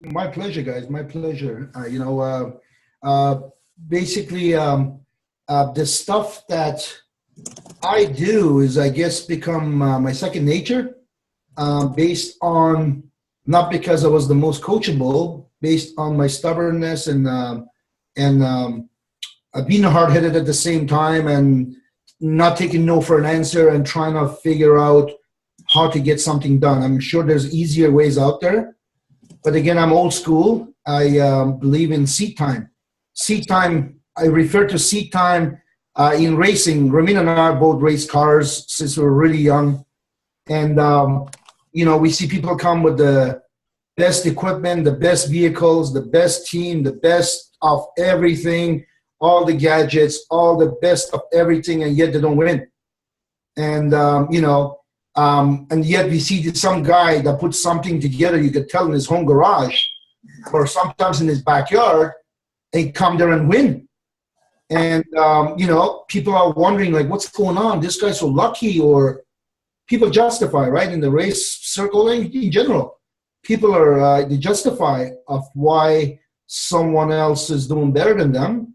My pleasure, guys. My pleasure. Uh, basically, the stuff that I do is, I guess, become my second nature, based on not because I was the most coachable, based on my stubbornness and being hard-headed at the same time, and not taking no for an answer and trying to figure out how to get something done. I'm sure there's easier ways out there, but again, I'm old school. I believe in seat time. Seat time, I refer to seat time in racing. Ramin and I both race cars since we were really young. And, we see people come with the best equipment, the best vehicles, the best team, the best of everything, all the gadgets, all the best of everything, and yet they don't win. And, and yet we see some guy that puts something together, you could tell in his home garage or sometimes in his backyard, and come there and win. And, people are wondering, like, what's going on? This guy's so lucky, or people justify, right? In the race circle, in general, people are, they justify of why someone else is doing better than them,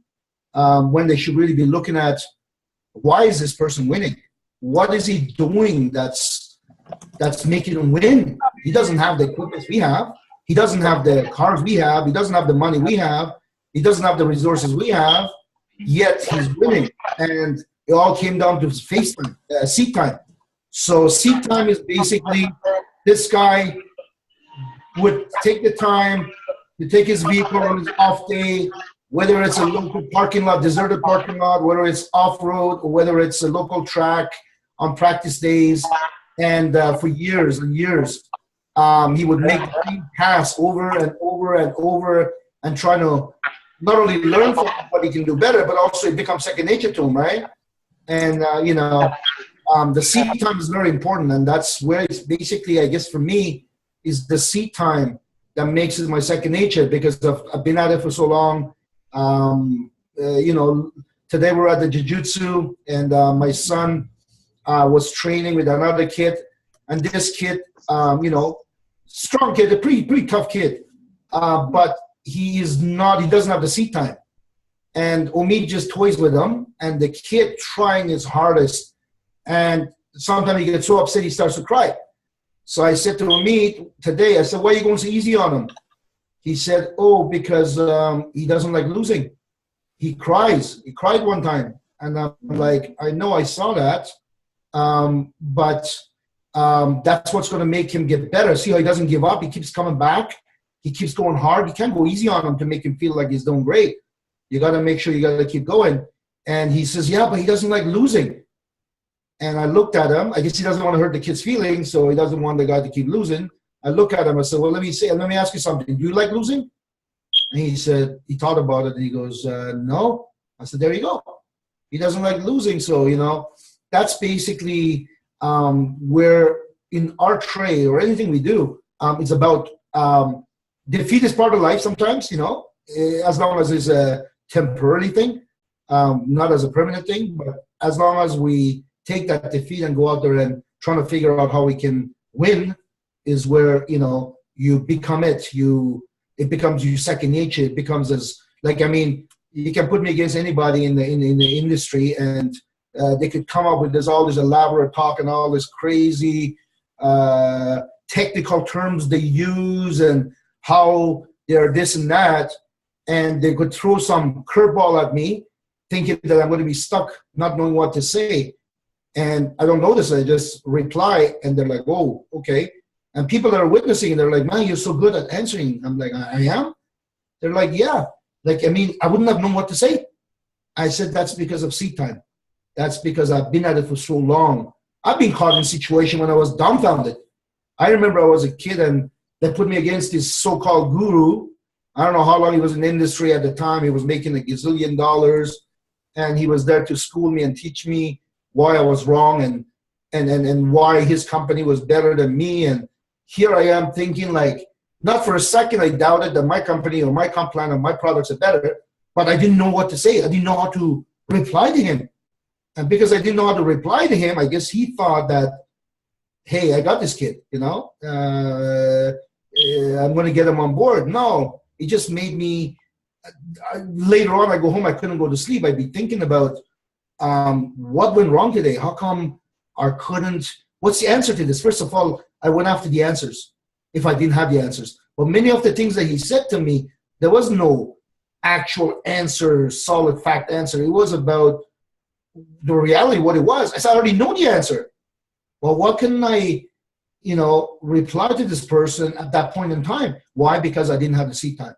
when they should really be looking at, why is this person winning? What is he doing that's making him win? He doesn't have the equipment we have. He doesn't have the cars we have. He doesn't have the money we have. He doesn't have the resources we have, yet he's winning. And it all came down to face time, seat time. So seat time is basically this guy would take the time to take his vehicle on his off day, whether it's a local parking lot, deserted parking lot, whether it's off-road, or whether it's a local track on practice days. And for years and years, he would make the same pass over and over and over, and try to not only learn from what he can do better, but also it becomes second nature to him, right? And, the seat time is very important, and that's where it's basically, I guess for me, is the seat time that makes it my second nature, because I've been at it for so long. Today we're at the jiu-jitsu, and my son was training with another kid, and this kid, strong kid, a pretty tough kid, but he doesn't have the seat time. And Omid just toys with him, and the kid trying his hardest, and sometimes he gets so upset he starts to cry. So I said to Omid today, I said, why are you going so easy on him? He said, oh, because he doesn't like losing. He cries. He cried one time. And I'm like, I know, I saw that. But that's what's going to make him get better. See how he doesn't give up? He keeps coming back. He keeps going hard. You can't go easy on him to make him feel like he's doing great. You got to make sure you got to keep going. And he says, yeah, but he doesn't like losing. And I looked at him. I guess he doesn't want to hurt the kid's feelings, so he doesn't want the guy to keep losing. I look at him. I said, well, let me ask you something. Do you like losing? And he said, he thought about it, and he goes, no. I said, there you go. He doesn't like losing. So, that's basically where in our trade or anything we do, it's about defeat is part of life sometimes, as long as it's a temporary thing, not as a permanent thing, but as long as we take that defeat and go out there and trying to figure out how we can win, is where, you become it. It becomes you second nature. It becomes you can put me against anybody in the industry, and they could come up with all this elaborate talk and all this crazy technical terms they use and how they're this and that, and they could throw some curveball at me, thinking that I'm going to be stuck, not knowing what to say. And I don't notice. I just reply, and they're like, "Oh, okay." And people that are witnessing, they're like, "Man, you're so good at answering." I'm like, "I am." They're like, "Yeah." I wouldn't have known what to say. I said, "That's because of seat time. That's because I've been at it for so long. I've been caught in a situation when I was dumbfounded. I remember I was a kid, and they put me against this so-called guru. I don't know how long he was in the industry at the time. He was making a gazillion dollars, and he was there to school me and teach me why I was wrong and why his company was better than me. And here I am thinking, like, not for a second I doubted that my company or my comp plan or my products are better, but I didn't know what to say. I didn't know how to reply to him. And because I didn't know how to reply to him, I guess he thought that, hey, I got this kid, I'm going to get them on board. No, it just made me, later on, I go home, I couldn't go to sleep. I'd be thinking about what went wrong today? How come I couldn't, what's the answer to this? First of all, I went after the answers if I didn't have the answers. But many of the things that he said to me, there was no actual answer, solid fact answer. It was about the reality, what it was. I said, I already know the answer. Well, what can I, reply to this person at that point in time? Why? Because I didn't have the seat time.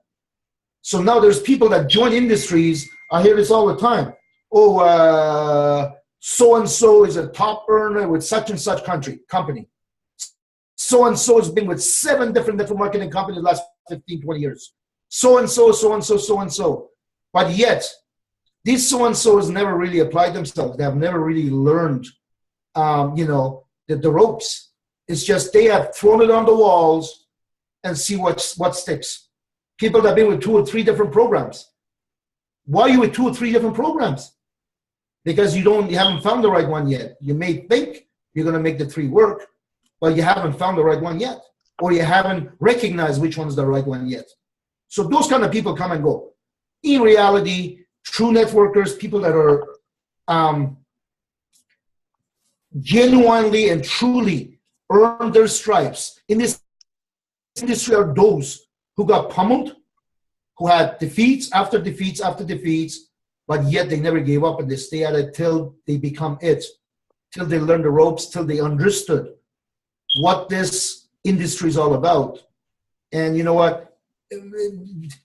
So now there's people that join industries. I hear this all the time. Oh, so-and-so is a top earner with such and such company. So-and-so has been with 7 different network marketing companies the last 15, 20 years. So-and-so, so-and-so, so-and-so. But yet, these so-and-sos never really applied themselves. They have never really learned, the ropes. It's just they have thrown it on the walls and see what sticks. People that have been with 2 or 3 different programs. Why are you with 2 or 3 different programs? Because you haven't found the right one yet. You may think you're going to make the 3 work, but you haven't found the right one yet, or you haven't recognized which one's the right one yet. So those kind of people come and go. In reality, true networkers, people that are genuinely and truly earn their stripes in this industry, are those who got pummeled, who had defeats after defeats after defeats, but yet they never gave up and they stay at it till they become it, till they learned the ropes, till they understood what this industry is all about. And you know what?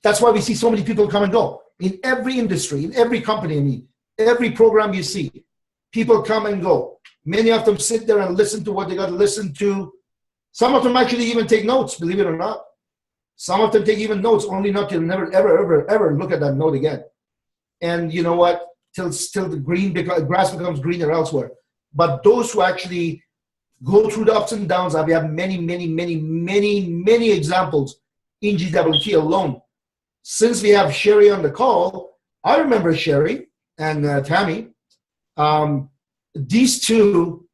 That's why we see so many people come and go. In every industry, in every company, every program you see, people come and go. Many of them sit there and listen to what they got to listen to. Some of them actually even take notes, believe it or not. Some of them take even notes, only not to never, ever look at that note again. And you know what? Till the grass becomes greener elsewhere. But those who actually go through the ups and downs, I have many, many, many, many, many examples in GWT alone. Since we have Sherry on the call, I remember Sherry and Tammy. These two,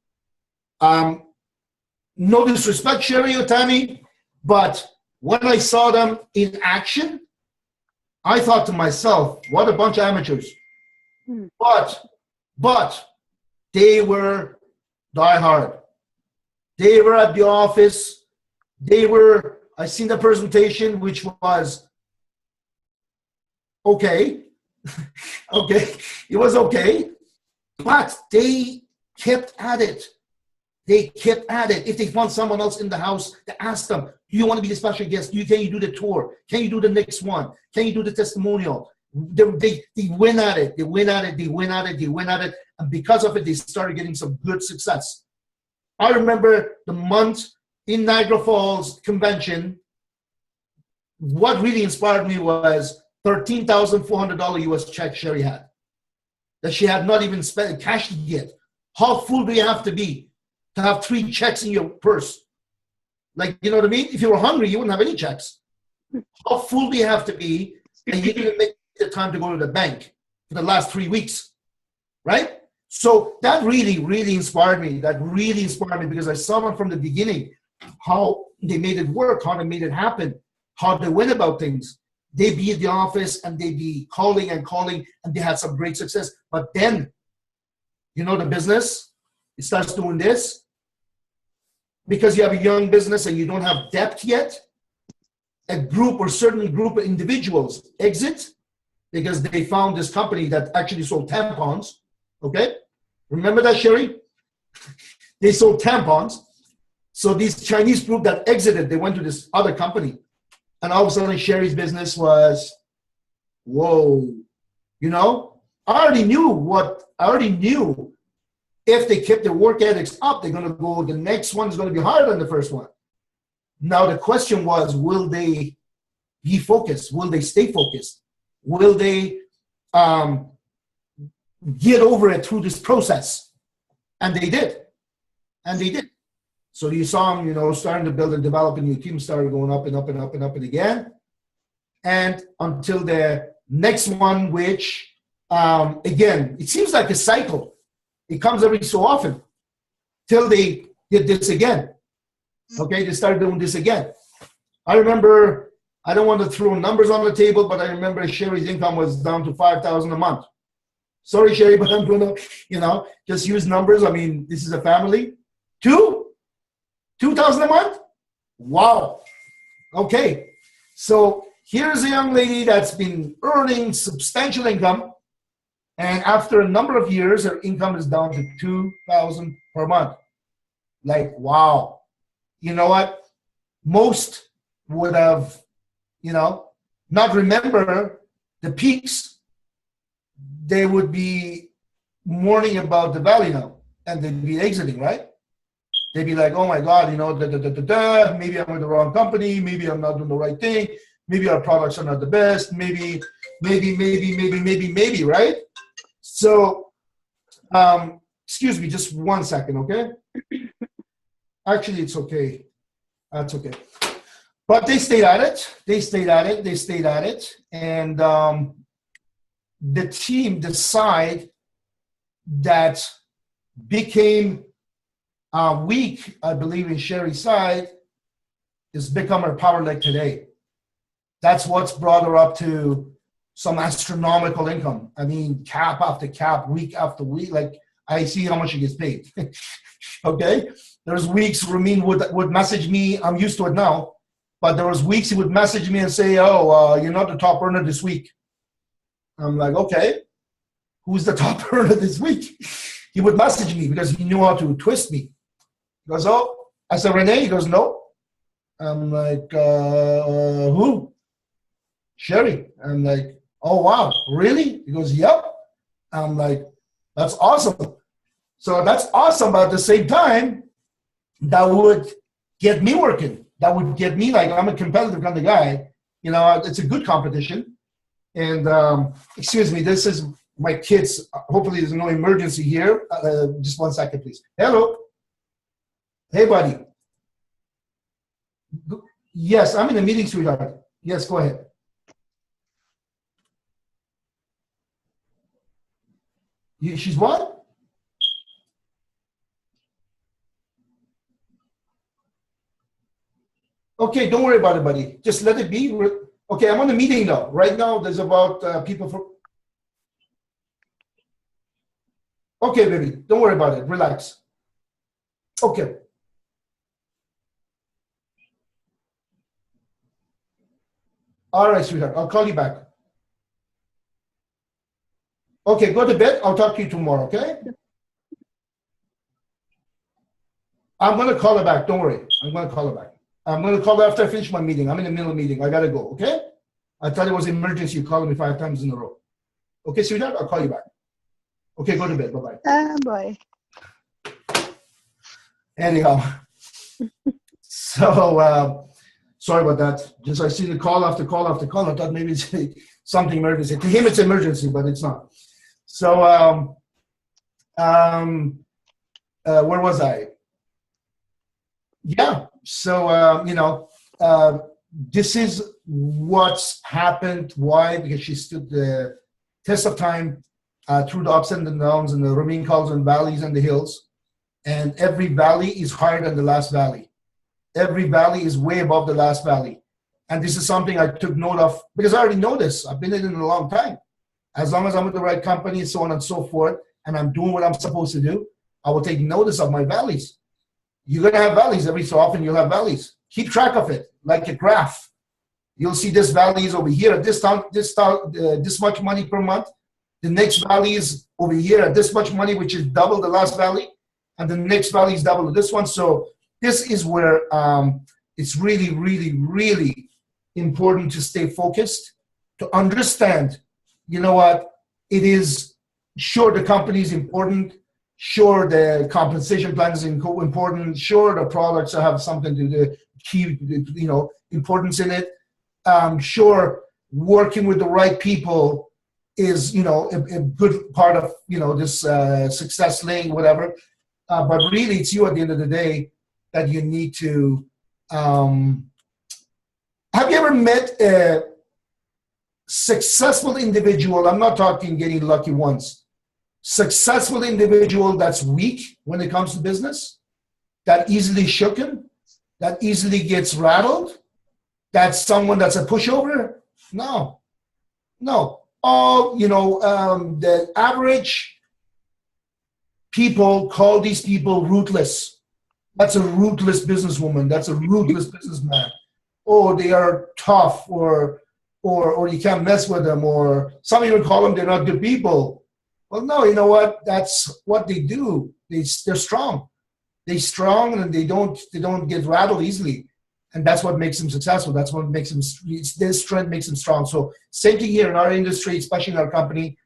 no disrespect, Sherry or Tammy, but when I saw them in action, I thought to myself, what a bunch of amateurs. But they were diehard. They were at the office. I seen the presentation, which was okay. Okay, it was okay. But they kept at it. They kept at it. If they found someone else in the house, they asked them, do you want to be the special guest? Can you do the tour? Can you do the next one? Can you do the testimonial? They went at it. They went at it. They went at it. They went at it. And because of it, they started getting some good success. I remember the month in Niagara Falls convention. What really inspired me was $13,400 US check Sherry had, that she had not even spent cashed yet. How full do you have to be to have 3 checks in your purse? Like, you know what I mean? If you were hungry, you wouldn't have any checks. How full do you have to be, and you didn't make the time to go to the bank for the last 3 weeks, right? So that really, really inspired me. That really inspired me because I saw them from the beginning, how they made it work, how they made it happen, how they went about things. They'd be at the office and they'd be calling, and they had some great success. But then, the business, it starts doing this. Because you have a young business and you don't have depth yet, a group or certain group of individuals exit because they found this company that actually sold tampons. Okay? Remember that, Sherry? They sold tampons. So this Chinese group that exited, they went to this other company. And all of a sudden, Sherry's business was, whoa. I already knew if they kept their work ethics up, they're going to go, the next one is going to be harder than the first one. Now, the question was, will they be focused? Will they stay focused? Will they get over it through this process? And they did. So you saw them, starting to build and develop a new team, started going up and up and up and up and again. And until the next one, which, again, it seems like a cycle. It comes every so often till they did this again. Okay, they started doing this again. I remember, I don't want to throw numbers on the table, but I remember Sherry's income was down to $5,000 a month. Sorry, Sherry, but I'm going to, just use numbers. I mean, this is a family. $2,000 a month? Wow. Okay. So here's a young lady that's been earning substantial income. And after a number of years, her income is down to $2,000 per month. Like, wow. You know what? Most would have, not remember the peaks. They would be mourning about the valley now, and they'd be exiting, right? They'd be like, oh my God, maybe I'm with the wrong company, maybe I'm not doing the right thing, maybe our products are not the best, maybe, right? So, excuse me, just 1 second, okay? Actually, it's okay. That's okay. But they stayed at it. And the team decide that became weak, I believe, in Sherry's side, is become her power leg today. That's what's brought her up to some astronomical income. I mean, cap after cap, week after week. Like, I see how much she gets paid. Okay? There's weeks Ramin would message me. I'm used to it now. But there was weeks he would message me and say, oh, you're not the top earner this week. I'm like, okay. Who's the top earner this week? He would message me because he knew how to twist me. He goes, oh. I said, Renee? He goes, no. I'm like, who? Sherry. I'm like, oh, wow. Really? He goes, yep. I'm like, that's awesome. So that's awesome, but at the same time, that would get me working. That would get me, like, I'm a competitive kind of guy. It's a good competition. And excuse me, this is my kids. Hopefully there's no emergency here. Just 1 second, please. Hello. Hey, buddy. Yes, I'm in a meeting, sweetheart. Yes, go ahead. She's what? Okay, don't worry about it, buddy. Just let it be. Okay, I'm on a meeting now. Right now, there's about people from... Okay, baby, don't worry about it. Relax. Okay. All right, sweetheart. I'll call you back. Okay, go to bed. I'll talk to you tomorrow, okay? I'm going to call her back. Don't worry. I'm going to call her back. I'm going to call her after I finish my meeting. I'm in the middle of the meeting. I got to go, okay? I thought it was an emergency. You called me 5 times in a row. Okay, sweetheart? I'll call you back. Okay, go to bed. Bye-bye. Bye. Anyhow. So, sorry about that. Just I see the call after call after call. I thought maybe it's something emergency. To him, it's emergency, but it's not. So, where was I? Yeah. So, this is what's happened. Why? Because she stood the test of time through the ups and the downs and the Ramin calls and valleys and the hills. And every valley is higher than the last valley. Every valley is way above the last valley. And this is something I took note of because I already know this. I've been in it a long time. As long as I'm with the right company, so on and so forth, and I'm doing what I'm supposed to do, I will take notice of my valleys. You're going to have valleys every so often. You'll have valleys. Keep track of it like a graph. You'll see this valley is over here at this much money per month. The next valley is over here at this much money, which is double the last valley. And the next valley is double this one. So this is where it's really, really, really important to stay focused, to understand, you know what, it is, sure, the company is important. Sure, the compensation plan is important. Sure, the products have something to do, key, importance in it. Sure, working with the right people is, a good part of, this success lane, whatever. But really, it's you at the end of the day that you need to. Have you ever met a successful individual? I'm not talking getting lucky once. Successful individual that's weak when it comes to business, that easily shooken, that easily gets rattled. That's someone that's a pushover? No, no. All, the average people call these people ruthless. That's a ruthless businesswoman. That's a ruthless businessman. Or they are tough, or you can't mess with them, or some even call them they're not good people. Well, no, you know what? That's what they do. They're strong. They're strong, and they don't get rattled easily, and that's what makes them successful. That's what makes them. Their strength makes them strong. So same thing here in our industry, especially in our company.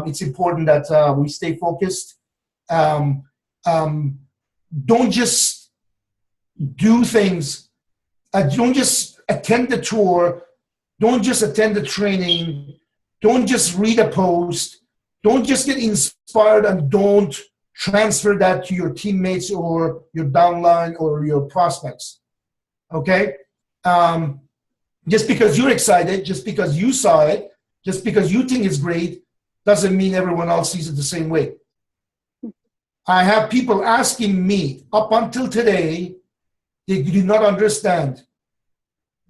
It's important that we stay focused. Don't just do things. Don't just attend the tour. Don't just attend the training. Don't just read a post. Don't just get inspired, and don't transfer that to your teammates or your downline or your prospects. Okay? Just because you're excited, just because you saw it, just because you think it's great, doesn't mean everyone else sees it the same way. I have people asking me up until today, they do not understand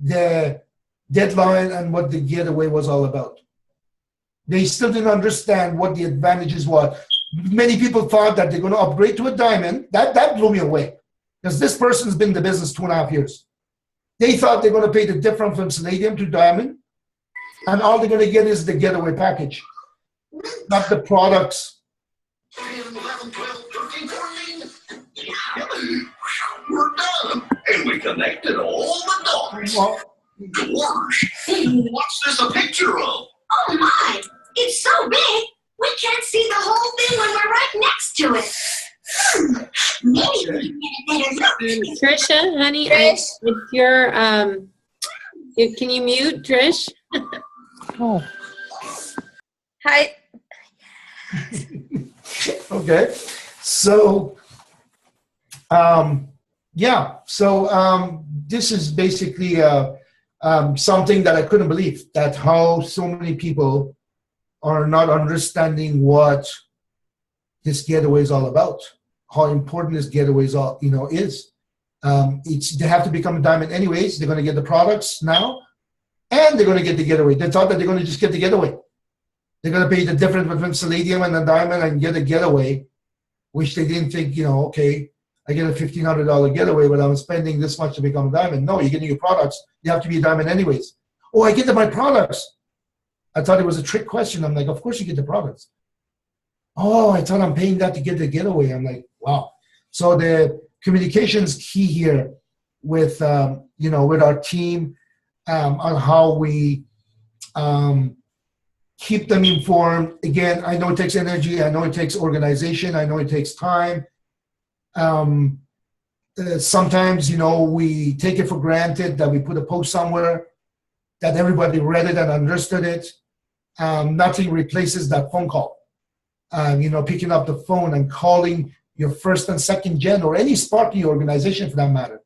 the deadline and what the getaway was all about. They still didn't understand what the advantages were. Many people thought that they're going to upgrade to a diamond. That blew me away, because this person's been in the business 2.5 years. They thought they're going to pay the difference from Palladium to diamond, and all they're going to get is the getaway package, not the products. 10, 11, 12, 13, 14. We're done. And we connected all the dots. Well, Gosh, what's this a picture of? Oh my, it's so big, we can't see the whole thing when we're right next to it. Maybe we can get a better look. Trisha, honey, Trish. it's your, can you mute, Trish? Oh. Hi. Okay. So, this is basically something that I couldn't believe, that how so many people are not understanding what this getaway is all about, how important this getaway is. They have to become a diamond anyways. They're going to get the products now, and they're going to get the getaway. They thought that they're going to just get the getaway. They're going to pay the difference between Palladium and the diamond and get a getaway, which they didn't think, okay, I get a $1,500 getaway, but I'm spending this much to become a diamond. No, you're getting your products. You have to be a diamond anyways. Oh, I get my products. I thought it was a trick question. I'm like, of course you get the products. Oh, I thought I'm paying that to get the getaway. I'm like, wow. So the communication is key here with, with our team on how we keep them informed. Again, I know it takes energy. I know it takes organization. I know it takes time. Sometimes, we take it for granted that we put a post somewhere, that everybody read it and understood it. Nothing replaces that phone call. Picking up the phone and calling your first and second gen, or any Sparky organization for that matter.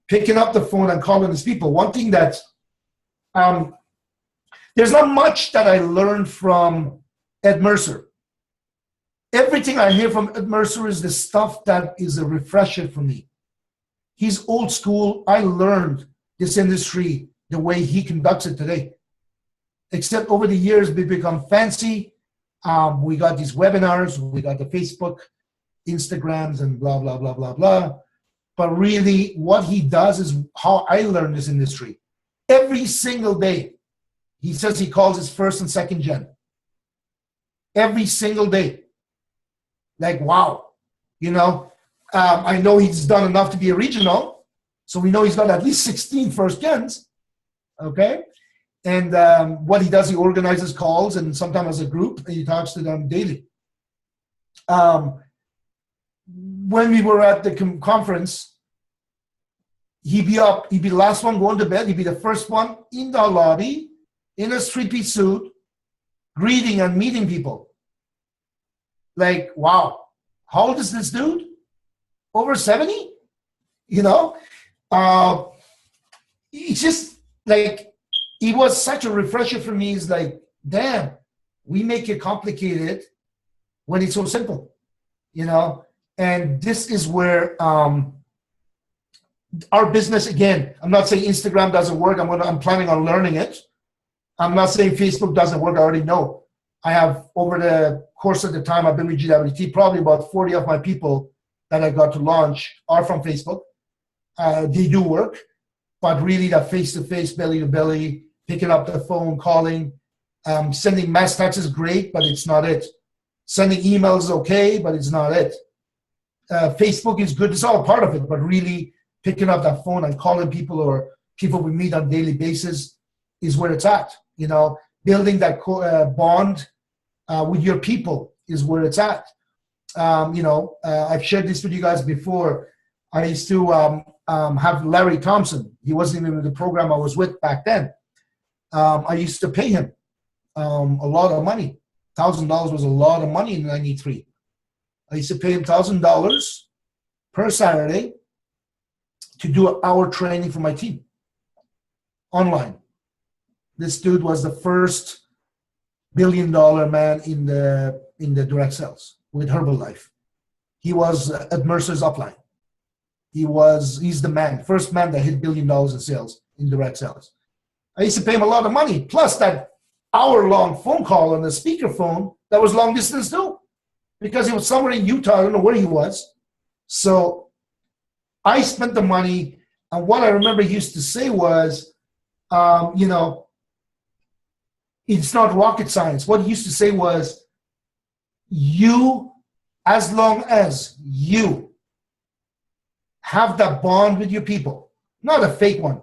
Picking up the phone and calling these people. One thing that, there's not much that I learned from Ed Mercer. Everything I hear from Ed Mercer is the stuff that is a refresher for me. He's old school. I learned this industry the way he conducts it today. Except over the years, we've become fancy. We got these webinars. We got the Facebook, Instagrams, and blah, blah, blah, blah, blah. But really, what he does is how I learned this industry. Every single day, he says he calls his first and second gen. Every single day. Like, wow. I know he's done enough to be a regional, so we know he's got at least 16 first gens. Okay? And what he does, he organizes calls, and sometimes as a group, and he talks to them daily. When we were at the conference, he'd be the last one going to bed, he'd be the first one in the lobby, in a three-piece suit, greeting and meeting people. Like, wow, how old is this dude? Over 70? It's just like, it was such a refresher for me. It's like, damn, we make it complicated when it's so simple, And this is where our business, again, I'm not saying Instagram doesn't work. I'm planning on learning it. I'm not saying Facebook doesn't work. I already know. I have, over the course of the time I've been with GWT, probably about 40 of my people that I got to launch are from Facebook. They do work, but really that face-to-face, belly-to-belly, picking up the phone, calling, sending mass texts is great, but it's not it. Sending emails is okay, but it's not it. Facebook is good. It's all part of it, but really picking up that phone and calling people or people we meet on a daily basis is where it's at. You know, building that bond with your people is where it's at. I've shared this with you guys before. I used to have Larry Thompson. He wasn't even in the program I was with back then. I used to pay him a lot of money. $1,000 was a lot of money in '93. I used to pay him $1,000 per Saturday to do an hour training for my team online. This dude was the first billion-dollar man in the direct sales with Herbalife. He was at Mercer's upline. He's the man, first man that hit $1 billion in sales in direct sales. I used to pay him a lot of money, plus that hour-long phone call on the speakerphone that was long distance too, because he was somewhere in Utah. I don't know where he was. So I spent the money, and what I remember he used to say was, it's not rocket science. What he used to say was, as long as you have that bond with your people, not a fake one,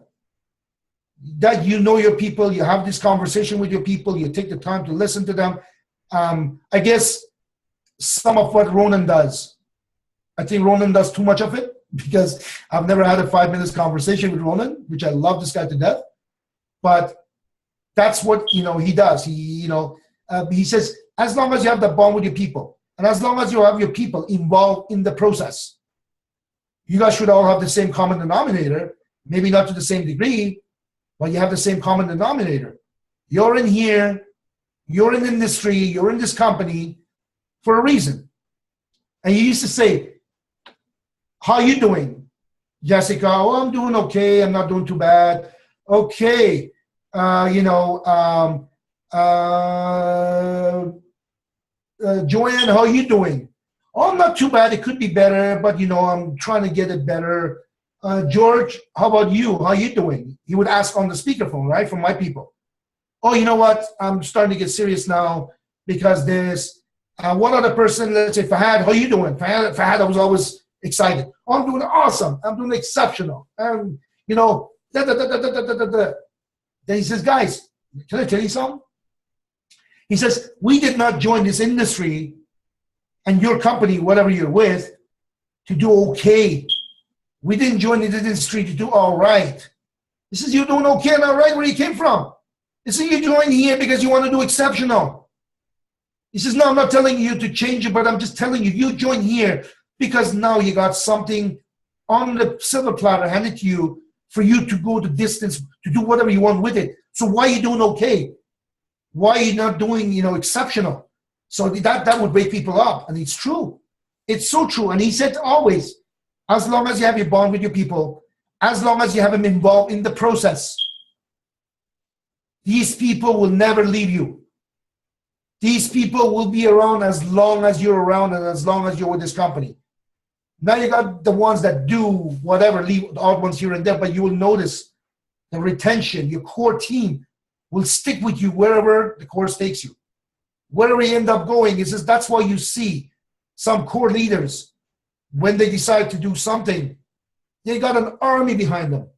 that you know your people, you have this conversation with your people, you take the time to listen to them. I guess some of what Ronan does, I think Ronan does too much of it, because I've never had a 5 minutes conversation with Ronan, which I love this guy to death. But that's what he does. He says, as long as you have the bond with your people, and as long as you have your people involved in the process, you guys should all have the same common denominator, maybe not to the same degree, but you have the same common denominator. You're in here, you're in the industry, you're in this company for a reason. And you used to say, how are you doing, Jessica? Oh, I'm doing okay. I'm not doing too bad. Okay. Joanne, how are you doing? Oh, I'm not too bad. It could be better, but I'm trying to get it better. George, how about you? How are you doing? He would ask on the speakerphone, right, from my people. Oh, you know what? I'm starting to get serious now because there's one other person, let's say Fahad, how are you doing? Fahad, I was always excited. Oh, I'm doing awesome. I'm doing exceptional. And, Then he says, guys, can I tell you something? He says, we did not join this industry and your company, whatever you're with, to do okay. We didn't join this industry to do all right. He says, you're doing okay and all right where you came from. He says, you joined here because you want to do exceptional. He says, no, I'm not telling you to change it, but I'm just telling you, you join here because now you got something on the silver platter handed to you for you to go the distance, to do whatever you want with it. So why are you doing okay? Why are you not doing, exceptional? So that would wake people up. And it's true. It's so true. And he said always, as long as you have your bond with your people, as long as you have them involved in the process, these people will never leave you. These people will be around as long as you're around and as long as you're with this company. Now you got the ones that do whatever, leave the odd ones here and there, but you will notice the retention, your core team will stick with you wherever the course takes you. Wherever you end up going, it's just, that's why you see some core leaders, when they decide to do something, they got an army behind them.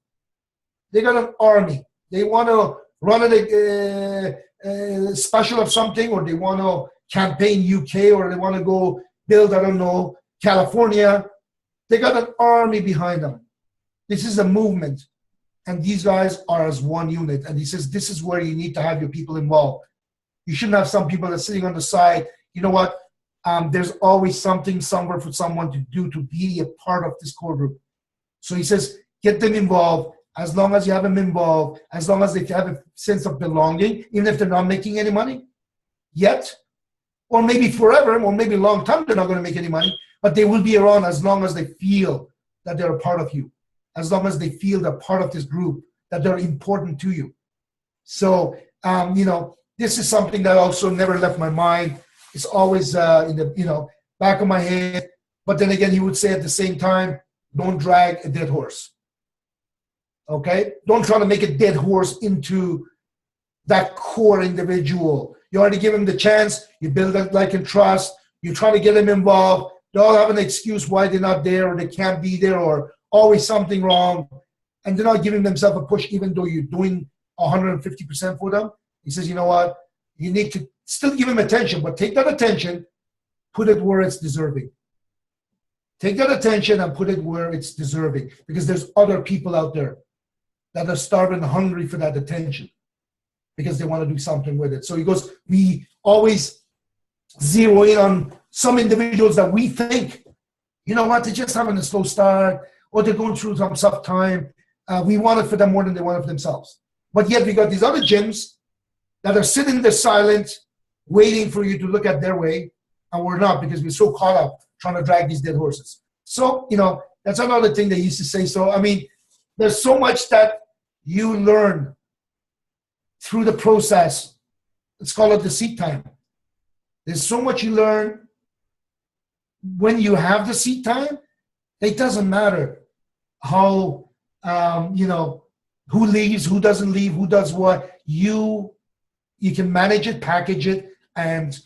They got an army. They want to run a special of something, or they want to campaign UK, or they want to go build, I don't know, California. They got an army behind them. This is a movement. And these guys are as one unit. And he says, this is where you need to have your people involved. You shouldn't have some people that are sitting on the side. You know what? There's always something somewhere for someone to do to be a part of this core group. So he says, get them involved. As long as you have them involved, as long as they have a sense of belonging, even if they're not making any money yet, or maybe forever, or maybe a long time they're not going to make any money, but they will be around as long as they feel that they're a part of you. as long as they feel they're part of this group, that they're important to you. So, this is something that also never left my mind. It's always in the, back of my head. But then again, he would say at the same time, don't drag a dead horse. Okay? Don't try to make a dead horse into that core individual. You already give him the chance. You build that like and trust. You try to get them involved. They all have an excuse why they're not there or they can't be there or always something wrong. And they're not giving themselves a push even though you're doing 150% for them. He says, you know what? You need to still give him attention, but take that attention, put it where it's deserving. Take that attention and put it where it's deserving because there's other people out there that are starving and hungry for that attention because they want to do something with it. So he goes, we always zero in on some individuals that we think, you know what, they're just having a slow start or they're going through some tough time. We want it for them more than they want it for themselves. But yet we got these other gyms that are sitting there silent, waiting for you to look at their way, and we're not because we're so caught up trying to drag these dead horses. So, that's another thing they used to say. So, there's so much that you learn through the process. Let's call it the seat time. There's so much you learn when you have the seat time. It doesn't matter how, who leaves, who doesn't leave, who does what. You can manage it, package it, and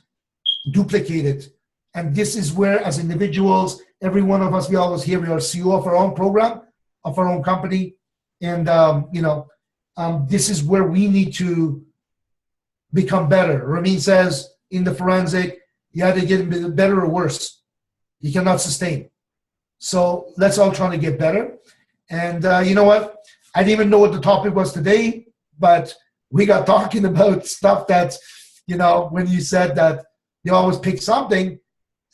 duplicate it. And this is where, as individuals, every one of us, we always hear we are CEO of our own program, of our own company. And, this is where we need to become better. Ramin says in the forensic, you either get better or worse. You cannot sustain. So let's all try to get better. And you know what? I didn't even know what the topic was today, but we got talking about stuff that, when you said that you always pick something,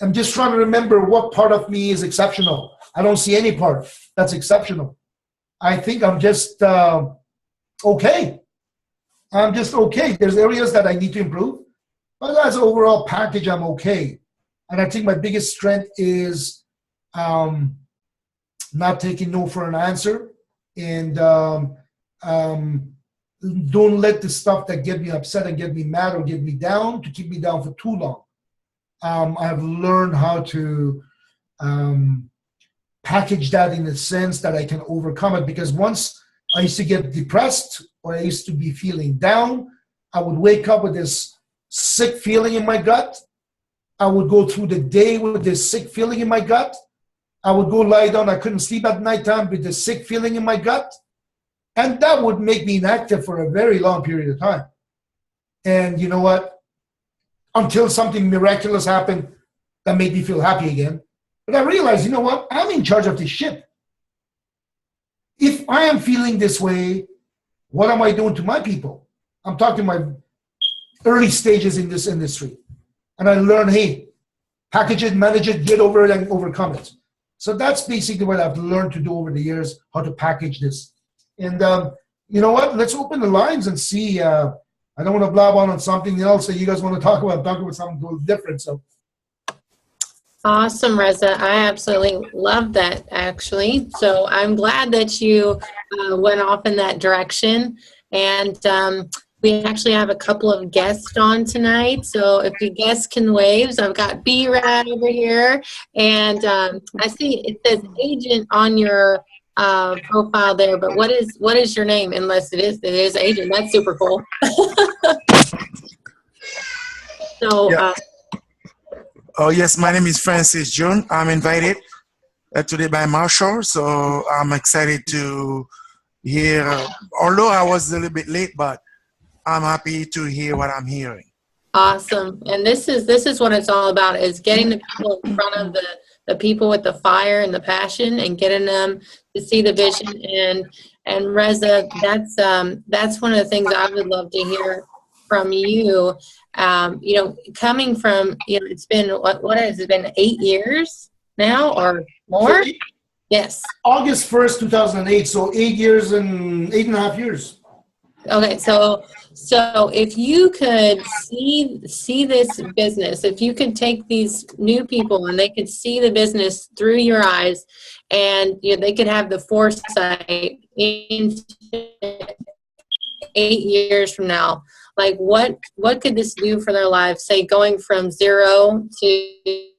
I'm just trying to remember what part of me is exceptional. I don't see any part that's exceptional. I think I'm just okay. I'm just okay. There's areas that I need to improve, but as an overall package, I'm okay. And I think my biggest strength is not taking no for an answer, and don't let the stuff that get me upset and get me mad or get me down to keep me down for too long. I've learned how to package that in the sense that I can overcome it, because once I used to get depressed or I used to be feeling down, I would wake up with this sick feeling in my gut. I would go through the day with this sick feeling in my gut. I would go lie down. I couldn't sleep at nighttime with this sick feeling in my gut. And that would make me inactive for a very long period of time. And you know what? Until something miraculous happened that made me feel happy again. But I realized, you know what? I'm in charge of this ship. If I am feeling this way, what am I doing to my people? I'm talking my early stages in this industry. And I learned, hey, package it, manage it, get over it, and overcome it. So that's basically what I've learned to do over the years, how to package this. And you know what? Let's open the lines and see. I don't want to blab on something else that you guys want to talk about. I'm talking about something totally different. So. Awesome, Reza. I absolutely love that, actually. So I'm glad that you went off in that direction. And we actually have a couple of guests on tonight. So if you guests can wave, so I've got B-Rad over here. And I see it says agent on your profile there, but what is your name? Unless it is agent. That's super cool. So yeah. Oh yes, my name is Francis June. I'm invited today by Marshall, so I'm excited to hear, although I was a little bit late, but I'm happy to hear what I'm hearing. Awesome. And this is what it's all about, is getting the people in front of the people with the fire and the passion and getting them to see the vision. And Reza, that's one of the things I would love to hear from you. Coming from, it's been, what has it been, 8 years now or more? Yes. August 1st, 2008. So 8 years and 8.5 years. Okay, so if you could see this business, if you could take these new people and they could see the business through your eyes, and they could have the foresight into 8 years from now, like what could this do for their lives? Say going from 0 to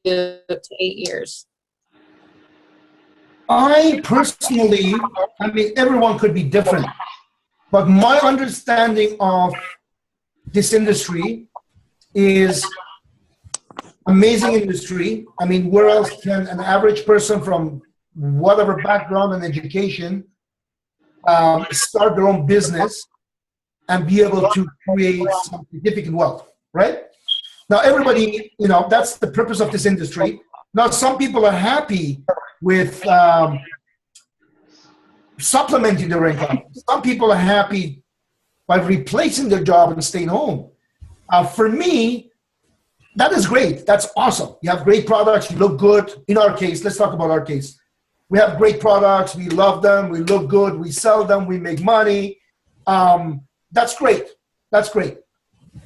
8 years. I personally, I mean, everyone could be different, but my understanding of this industry is amazing industry. I mean, where else can an average person from whatever background and education start their own business and be able to create some significant wealth, right? Now, everybody, that's the purpose of this industry. Now, some people are happy with supplementing their income. Some people are happy by replacing their job and staying home. For me, that is great. That's awesome. You have great products. You look good. In our case, let's talk about our case. We have great products. We love them. We look good. We sell them. We make money. That's great. That's great.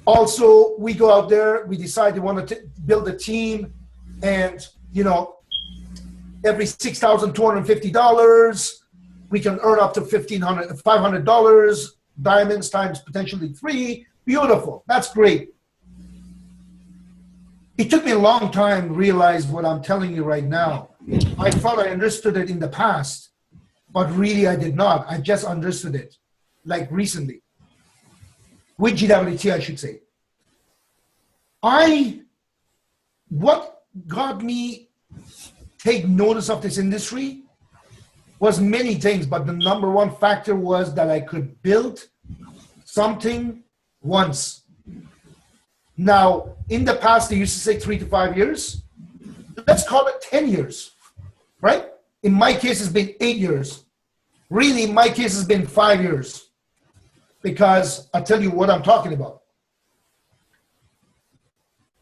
Also, we go out there. We decide we want to build a team, and every $6,250, we can earn up to $500. Diamonds times potentially 3. Beautiful. That's great. It took me a long time to realize what I'm telling you right now. I thought I understood it in the past, but really I did not. I just understood it, like recently. With GWT, I should say. What got me take notice of this industry was many things, but the number one factor was that I could build something once. Now, in the past, they used to say 3 to 5 years. Let's call it 10 years, right? In my case, it's been 8 years. Really, in my case, it's been 5 years, because I'll tell you what I'm talking about.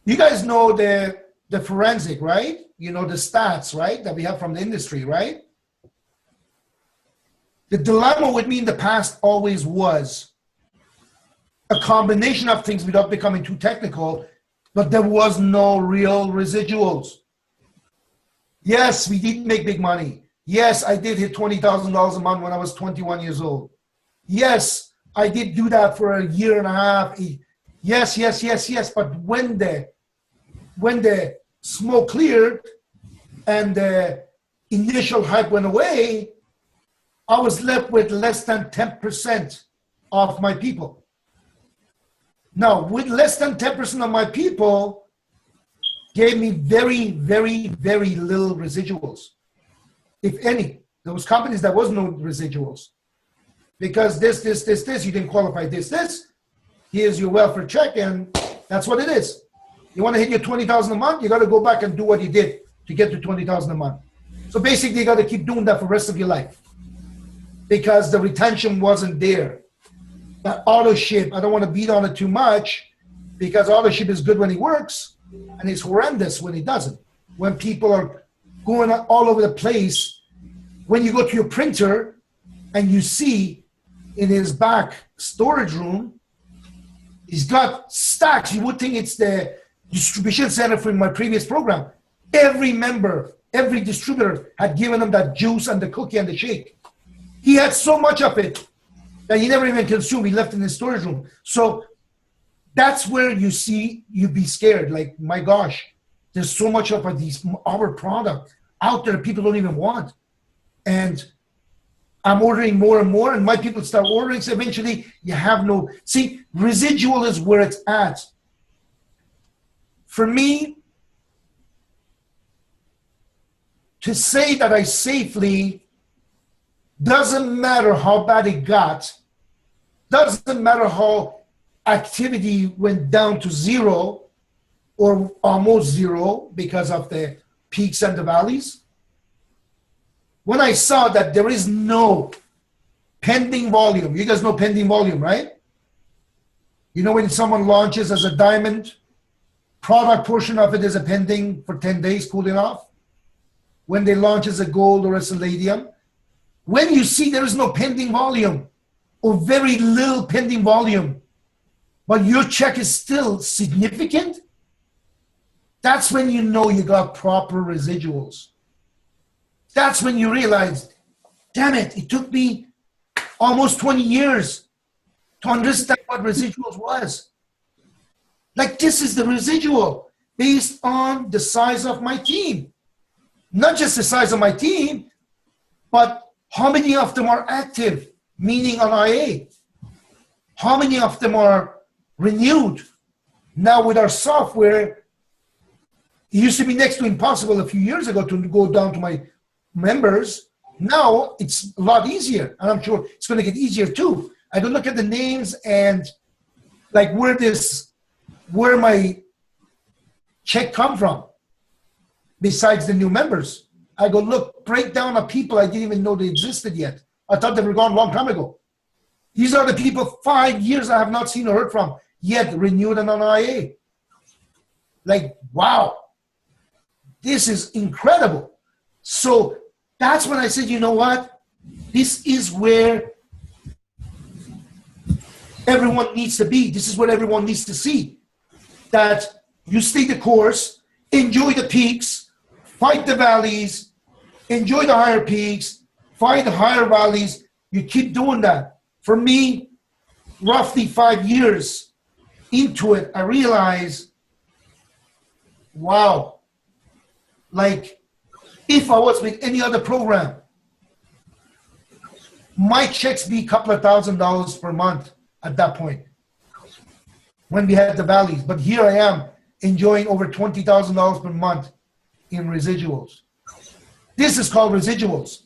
You guys know the forensic, right? The stats, right, that we have from the industry, right? The dilemma with me in the past always was a combination of things without becoming too technical, but there was no real residuals. Yes, we did make big money. Yes, I did hit $20,000 a month when I was 21 years old. Yes, I did do that for a year and a half. Yes. But when the smoke cleared and the initial hype went away, I was left with less than 10% of my people. Now, with less than 10% of my people, gave me very, very, very little residuals, if any. Those companies, there was no residuals. Because this, you didn't qualify this. Here's your welfare check, and that's what it is. You want to hit your $20,000 a month, you got to go back and do what you did to get to $20,000 a month. So basically, you got to keep doing that for the rest of your life, because the retention wasn't there. That auto ship, I don't want to beat on it too much, because auto ship is good when it works, and it's horrendous when it doesn't. When people are going all over the place, when you go to your printer and you see in his back storage room, he's got stacks. You would think it's the distribution center from my previous program. Every member, every distributor had given him that juice and the cookie and the shake. He had so much of it that he never even consumed. He left in his storage room. So that's where you be scared. Like, my gosh, there's so much of our product out there that people don't even want. And I'm ordering more and more, and my people start ordering. So eventually you have no, see, residual is where it's at. For me, to say that I safely, doesn't matter how bad it got, doesn't matter how activity went down to 0 or almost 0 because of the peaks and the valleys. When I saw that there is no pending volume, you guys know pending volume, right? You know when someone launches as a diamond, product portion of it is a pending for 10 days, cooling off. When they launch as a gold or a palladium, when you see there is no pending volume, or very little pending volume, but your check is still significant, that's when you know you got proper residuals. That's when you realize, damn it, it took me almost 20 years to understand what residuals was. Like, this is the residual based on the size of my team. Not just the size of my team, but how many of them are active, meaning on IA? How many of them are renewed? Now with our software, it used to be next to impossible a few years ago to go down to my members. Now it's a lot easier, and I'm sure it's going to get easier too. I go look at the names and like where my check come from, besides the new members. I go look, breakdown of people I didn't even know they existed yet. I thought they were gone a long time ago. These are the people 5 years I have not seen or heard from, yet renewed and on IA. Like, wow, this is incredible. So that's when I said, you know what? This is where everyone needs to be. This is what everyone needs to see. That you stay the course, enjoy the peaks, fight the valleys, enjoy the higher peaks, fight the higher valleys. You keep doing that. For me, roughly 5 years into it, I realized, wow, like if I was with any other program, my checks be a couple of $1,000s per month at that point when we had the valleys. But here I am enjoying over $20,000 per month in residuals. This is called residuals,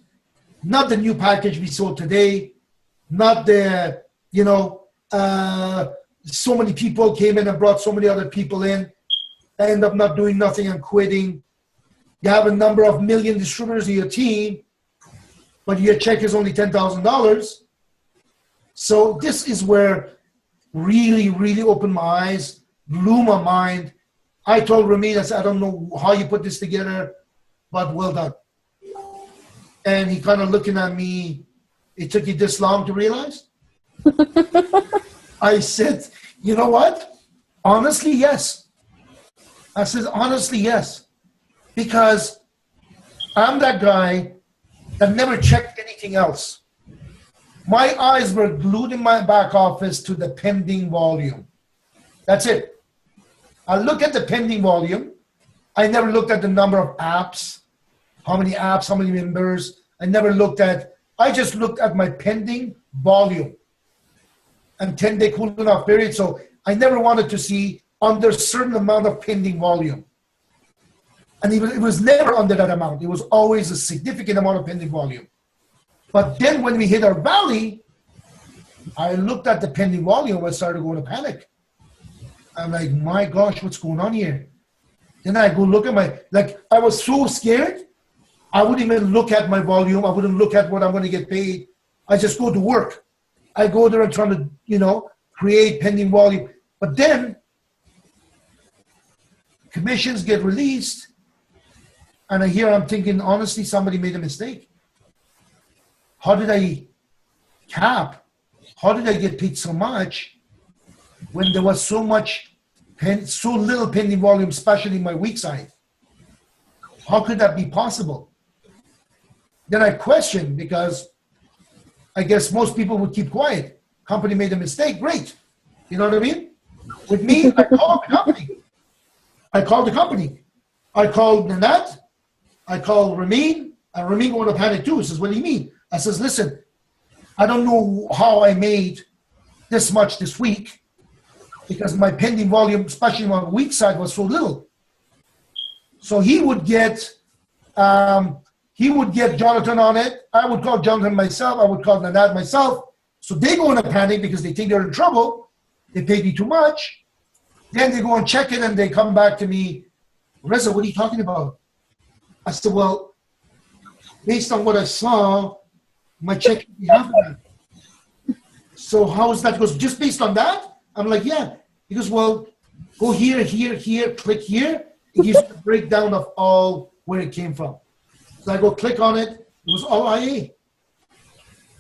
not the new package we sold today, not the, you know, so many people came in and brought so many other people in. I end up not doing nothing and quitting. You have a number of million distributors in your team, but your check is only $10,000. So this is where really, really opened my eyes, blew my mind. I told Ramin, I said, I don't know how you put this together, but well done. And he kind of looking at me, it took you this long to realize? I said, you know what? Honestly, yes. I said, honestly, yes. Because I'm that guy that never checked anything else. My eyes were glued in my back office to the pending volume. That's it. I look at the pending volume. I never looked at the number of apps, how many apps, how many members. I never looked at, I just looked at my pending volume and 10-day cooling off period. So I never wanted to see under a certain amount of pending volume. And it was never under that amount. It was always a significant amount of pending volume. But then when we hit our valley, I looked at the pending volume. I started going to panic. I'm like, my gosh, what's going on here? Then I go look at my, like, I was so scared. I wouldn't even look at my volume. I wouldn't look at what I'm going to get paid. I just go to work. I go there and try to, you know, create pending volume. But then commissions get released. And here I'm thinking, honestly, somebody made a mistake. How did I cap? How did I get paid so much when there was so much, so little pending volume, especially in my weak side? How could that be possible? Then I questioned, because I guess most people would keep quiet. Company made a mistake, great. You know what I mean? With me, I called the company. I called Nanette. I called Ramin, and Ramin going to panic too. He says, what do you mean? I says, listen, I don't know how I made this much this week because my pending volume, especially on the weak side, was so little. So he would get Jonathan on it. I would call Jonathan myself. I would call Nanette myself. So they go into panic because they think they're in trouble. They paid me too much. Then they go and check it, and they come back to me, Reza, what are you talking about? I said, well, based on what I saw, my check is half of that. So how is that? He goes, just based on that? I'm like, yeah. He goes, well, go here, here, here, click here. It gives you a breakdown of all where it came from. So I go click on it. It was all IA.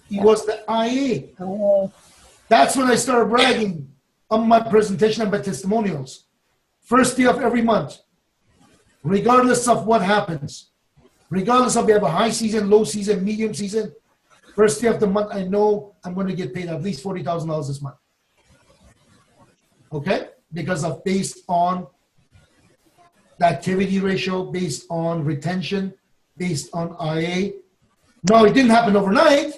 He was the IA. Oh. That's when I started bragging on my presentation and my testimonials. First day of every month, regardless of what happens, regardless of we have a high season, low season, medium season, first day of the month, I know I'm going to get paid at least $40,000 this month. Okay? Because of based on the activity ratio, based on retention, based on IA. No, it didn't happen overnight.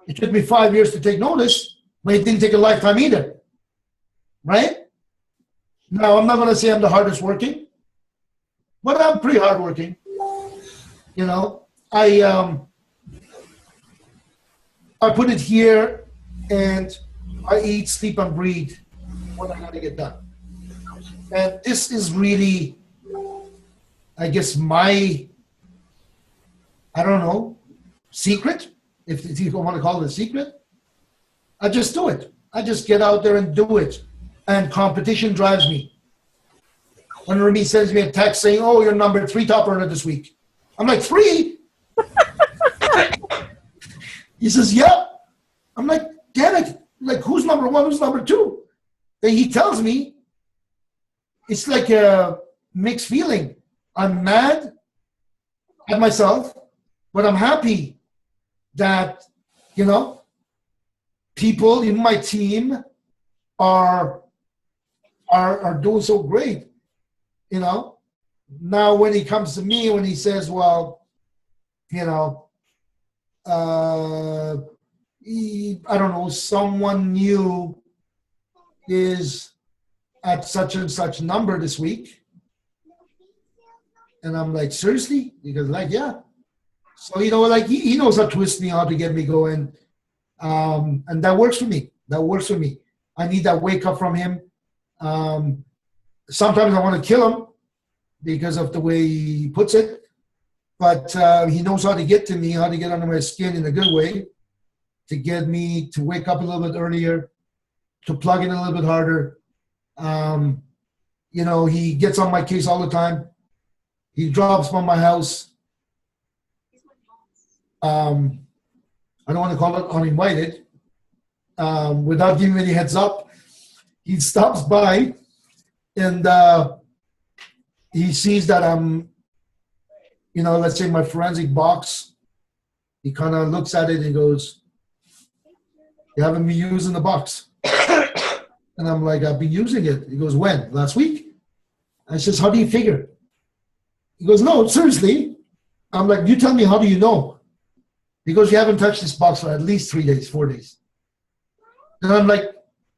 It took me 5 years to take notice, but it didn't take a lifetime either. Right? Now, I'm not going to say I'm the hardest working, but I'm pretty hardworking. You know, I put it here, and I eat, sleep, and breathe what I got to get done. And this is really, I guess, my, I don't know, secret, if you want to call it a secret. I just do it. I just get out there and do it. And competition drives me. When Remy sends me a text saying, oh, you're number 3 top earner this week. I'm like, 3? He says, yeah. I'm like, damn it. Like, who's number 1? Who's number 2? Then he tells me, it's like a mixed feeling. I'm mad at myself, but I'm happy that, you know, people in my team are doing so great, you know. Now, when he comes to me, when he says, well, you know, I don't know, someone new is at such and such number this week. And I'm like, seriously? Because like, yeah. So, you know, like he knows how to twist me out to get me going. And that works for me. That works for me. I need that wake up from him. Sometimes I want to kill him because of the way he puts it. But he knows how to get to me, how to get under my skin in a good way, to get me to wake up a little bit earlier, to plug in a little bit harder. You know, he gets on my case all the time. He drops by my house. I don't want to call it uninvited. Without giving any heads up, he stops by and he sees that I'm, you know, let's say my forensic box. He kind of looks at it and goes, you haven't been using the box. And I'm like, I've been using it. He goes, when? Last week? I says, how do you figure? He goes, no, seriously. I'm like, you tell me, how do you know? He goes, you haven't touched this box for at least 3 days, 4 days. And I'm like,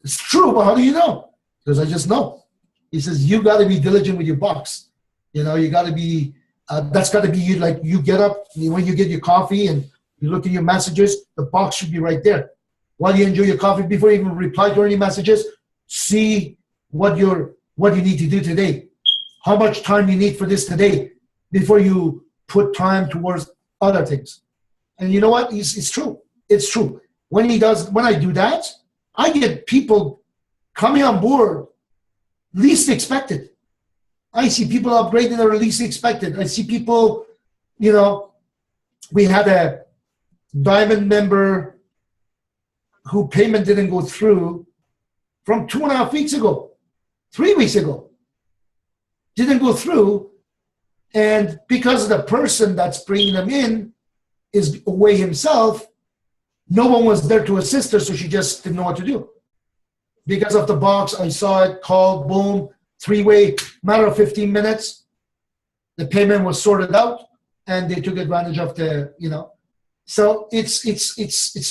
it's true, but how do you know? Because I just know. He says, you got to be diligent with your box. You know, you got to be, that's got to be you. Like, you get up, when you get your coffee and you look at your messages, the box should be right there. While you enjoy your coffee, before you even reply to any messages, see what you need to do today. How much time you need for this today before you put time towards other things. And you know what? It's true. It's true. When I do that, I get people coming on board least expected. I see people upgrading that are least expected. I see people, you know, we had a diamond member who payment didn't go through from 2.5 weeks ago, 3 weeks ago. Didn't go through, and because the person that's bringing them in is away himself, no one was there to assist her, so she just didn't know what to do. Because of the box, I saw it, called, boom, 3-way, matter of 15 minutes. The payment was sorted out, and they took advantage of the, you know. So it's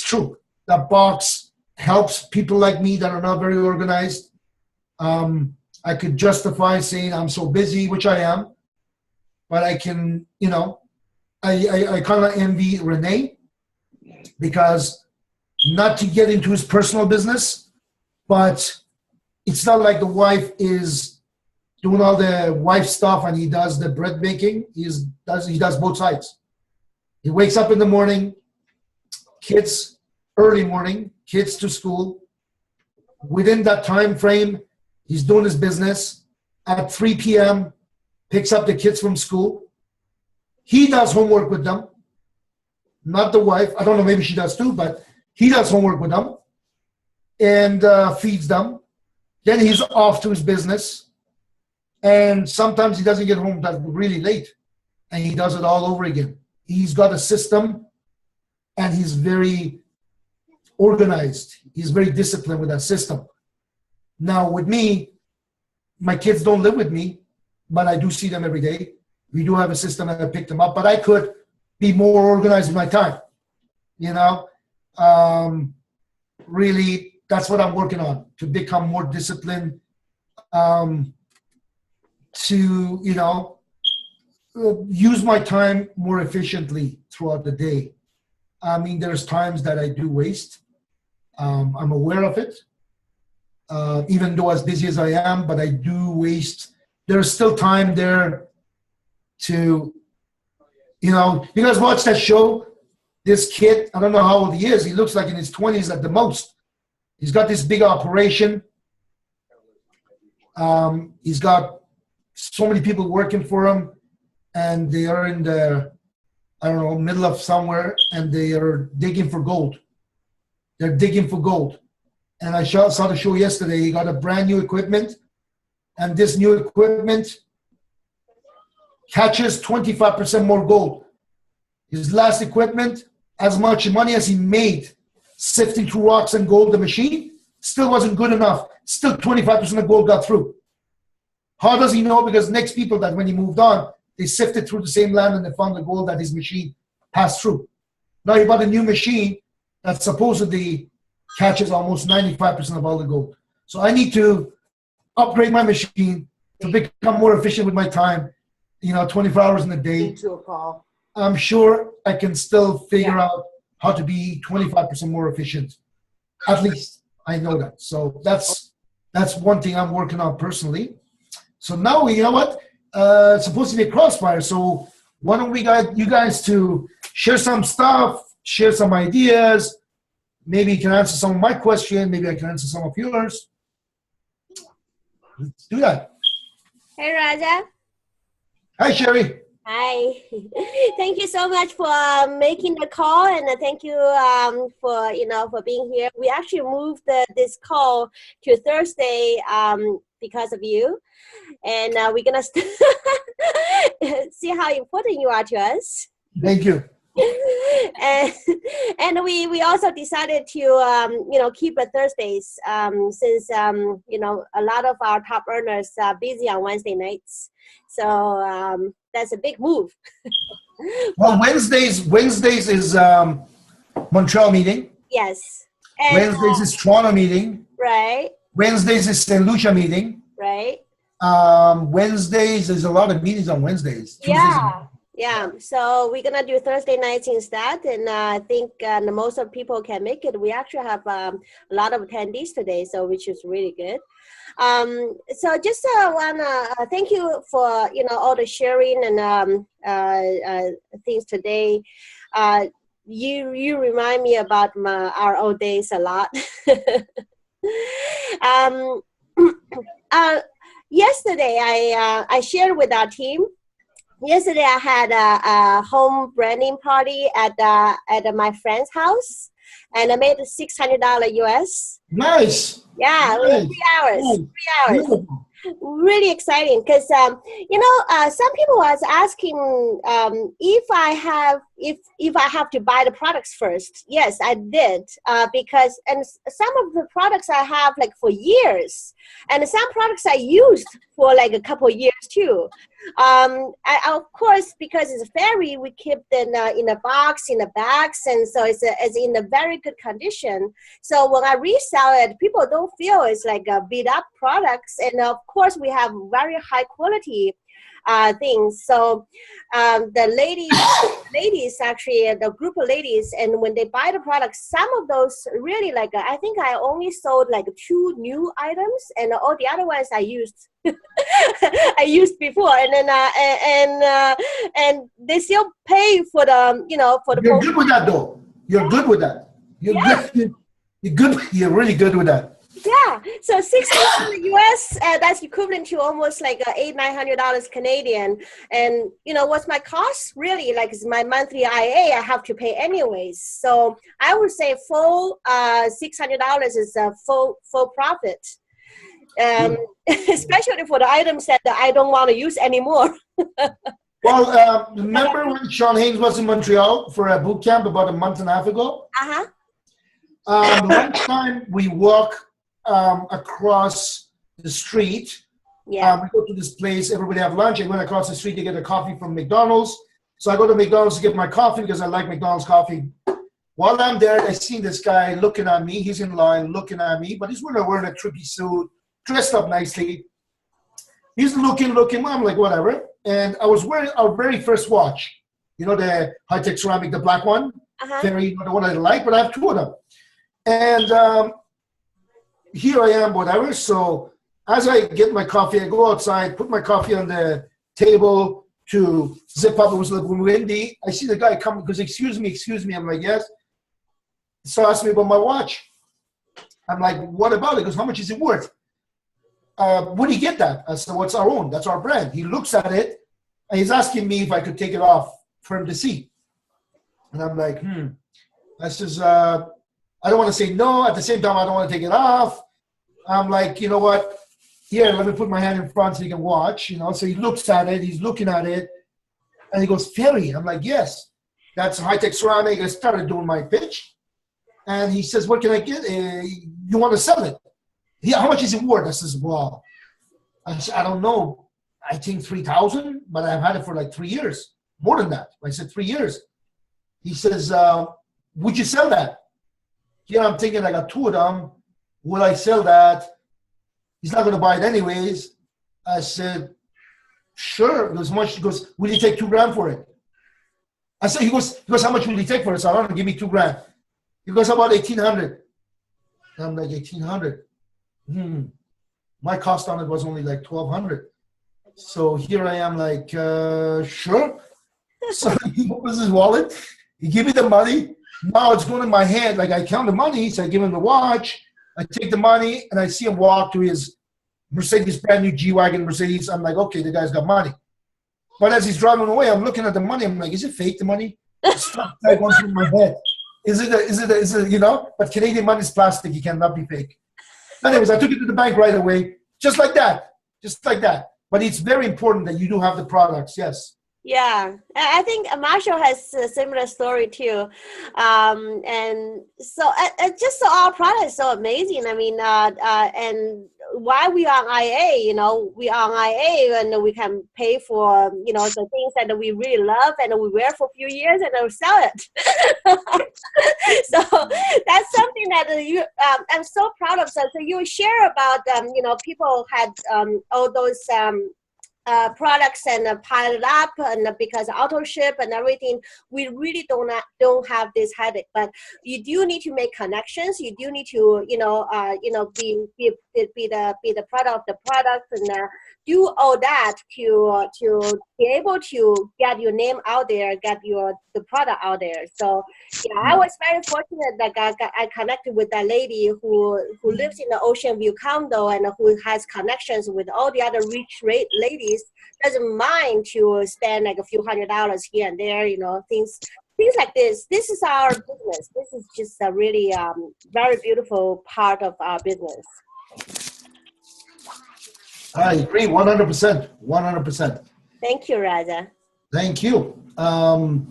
true. That box helps people like me that are not very organized. I could justify saying I'm so busy, which I am, but I can, you know, I kind of envy Renee, because not to get into his personal business, but it's not like the wife is doing all the wife stuff and he does the bread baking. He does both sides. He wakes up in the morning, kids, early morning, kids to school. Within that time frame, he's doing his business. At 3 p.m., picks up the kids from school. He does homework with them. not the wife. I don't know, maybe she does too, but he does homework with them and feeds them. Then he's off to his business. And sometimes he doesn't get home that really late. And he does it all over again. He's got a system and he's very organized. He's very disciplined with that system. Now with me, my kids don't live with me, but I do see them every day. We do have a system and I pick them up, but I could be more organized with my time. You know, really, that's what I'm working on, to become more disciplined, to, you know, use my time more efficiently throughout the day. I mean, there's times that I do waste. I'm aware of it, even though as busy as I am, but I do waste. There's still time there to, you know, you guys watch that show? This kid, I don't know how old he is. He looks like in his 20s at the most. He's got this big operation. He's got so many people working for him, and they are in the, I don't know, middle of somewhere, and they are digging for gold. They're digging for gold. And I saw the show yesterday. He got a brand new equipment, and this new equipment catches 25% more gold. His last equipment, as much money as he made sifting through rocks and gold, the machine still wasn't good enough. Still 25% of gold got through. How does he know? Because next people that when he moved on, they sifted through the same land and they found the gold that his machine passed through. Now he bought a new machine that supposedly catches almost 95% of all the gold. So I need to upgrade my machine to become more efficient with my time, you know, 24 hours in a day. I'm sure I can still figure out how to be 25% more efficient. At least I know that. So that's one thing I'm working on personally. So now, you know what? It's supposed to be a crossfire. So why don't we get you guys to share some stuff, share some ideas. Maybe you can answer some of my questions. Maybe I can answer some of yours. Let's do that. Hey, Raja. Hi, Sherry. Hi. Thank you so much for making the call, and thank you for for being here. We actually moved this call to Thursday because of you, and we're gonna see how important you are to us. Thank you. and we also decided to keep it Thursdays since a lot of our top earners are busy on Wednesday nights, so that's a big move. Well, Wednesdays is Montreal meeting. Yes. And, Wednesdays is Toronto meeting. Right. Wednesdays is St. Lucia meeting. Right. Wednesdays, there's a lot of meetings on Wednesdays. Yeah, so we're gonna do Thursday nights instead, and I think most of people can make it. We actually have a lot of attendees today, so which is really good. So just wanna thank you for all the sharing and things today. You remind me about our old days a lot. Yesterday I shared with our team. Yesterday I had a home branding party at my friend's house, and I made $600 US. Nice. Yeah, nice. 3 hours. Nice. 3 hours. Beautiful. Really exciting because some people was asking if I have to buy the products first. Yes, I did because some of the products I have like for years, and some products I used for like a couple of years too. I, of course, because it's fairy, we keep it in a box, in the bags, and so it's in a very good condition. So when I resell it, people don't feel it's like a beat up products, and of course we have very high quality things. So the ladies actually, the group of ladies, and when they buy the products, some of those really like, I think I only sold like 2 new items, and all the other ones I used I used before, and then and they still pay for the for the. You're good with that though. You're good with that. You're good. You're good. You're really good with that. Yeah, so $600 US, that's equivalent to almost like $800-900 Canadian. And you know what's my cost? Really, like it's my monthly IA I have to pay anyways. So I would say full $600 is a full profit. Especially for the items that I don't want to use anymore. Well, remember when Sean Haynes was in Montreal for a boot camp about a month and a half ago? Lunchtime, we walk across the street. Yeah. We go to this place, everybody have lunch. I went across the street to get a coffee from McDonald's. So I go to McDonald's to get my coffee because I like McDonald's coffee. While I'm there, I see this guy looking at me. He's in line looking at me, but he's wearing a trippy suit, dressed up nicely. He's looking. I'm like, whatever. And I was wearing our very first watch. You know, the high-tech ceramic, the black one? Very, the one I like, but I have two of them. And here I am, whatever. So as I get my coffee, I go outside, put my coffee on the table to zip up. It was a little windy. I see the guy come because, excuse me. I'm like, yes. So asked me about my watch. I'm like, what about it? He goes, how much is it worth? Where do you get that? I said, what's our own? That's our brand. He looks at it, and he's asking me if I could take it off for him to see. And I'm like, I says, I don't want to say no. At the same time, I don't want to take it off. I'm like, you know what? Here, let me put my hand in front so you can watch. You know, so he looks at it. He's looking at it, and he goes, Ferry. I'm like, yes, that's high-tech ceramic. I started doing my pitch, and he says, what can I get? You want to sell it? Yeah, how much is it worth? I says, well, I don't know. I think 3,000, but I've had it for like 3 years. More than that. I said 3 years. He says, would you sell that? Here I'm thinking I got two of them. Will I sell that? He's not going to buy it anyways. I said, sure. He goes, how much? He goes, will you take $2,000 for it? I said, he goes, how much will you take for it? So I don't know, give me $2,000. He goes, how about 1,800? I'm like, 1,800. My cost on it was only like 1,200. So here I am like, sure. So he opens his wallet. He give me the money. Now it's going in my hand. Like I count the money. So I give him the watch. I take the money and I see him walk to his Mercedes, brand new G-Wagon Mercedes. I'm like, okay, the guy's got money. But as he's driving away, I'm looking at the money. I'm like, is it fake, the money? Stuff like going through my head. Is it, you know? But Canadian money is plastic. It cannot be fake. Anyways, I took it to the bank right away. Just like that. But it's very important that you do have the products, yes. Yeah, I think Marshall has a similar story too. And so just our product is so amazing. I mean, and while we are on IA, you know, we are on IA and we can pay for, you know, the things that we really love and we wear for a few years and then sell it. So that's something that I'm so proud of. So you share about, you know, people had all those products and pile it up, and because auto ship and everything, we really don't have this headache. But you do need to make connections. You do need to, be the product of the product and do all that to be able to get your name out there, get the product out there. So yeah, I was very fortunate that I connected with that lady who lives in the Ocean View condo and who has connections with all the other rich ladies. Doesn't mind to spend like a few $100s here and there, you know, things like this. This is our business. This is just a really very beautiful part of our business. I agree 100%. 100%. Thank you, Reza. Thank you. Now,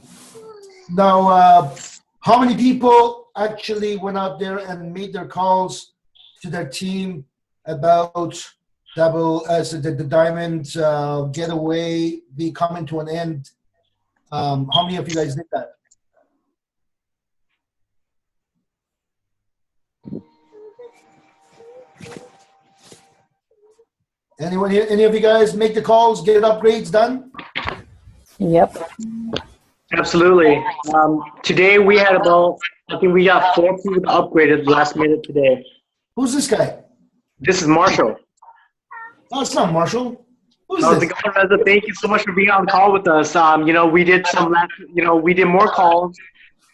how many people actually went out there and made their calls to their team about the diamond getaway be coming to an end? How many of you guys did that? Anyone here? Any of you guys make the calls, get upgrades done? Yep. Absolutely. Today we had I think we got 4 people upgraded last minute today. Who's this guy? This is Marshall. No, it's not Marshall. Who's this? Reza, thank you so much for being on the call with us. We did we did more calls.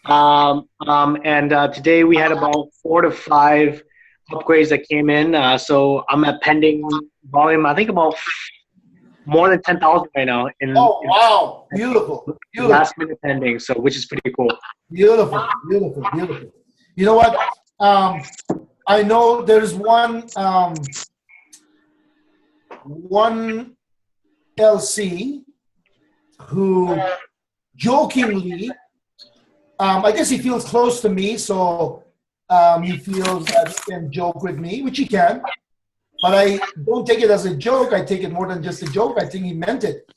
And today we had about 4 to 5 upgrades that came in. So I'm at pending volume, I think about more than 10,000 right now. Oh, wow. Beautiful. Beautiful. Last minute pending, so which is pretty cool. Beautiful. Beautiful. Beautiful. You know what? I know there's one LC who jokingly, I guess he feels close to me, so he feels that he can joke with me, which he can. But I don't take it as a joke. I take it more than just a joke. I think he meant it.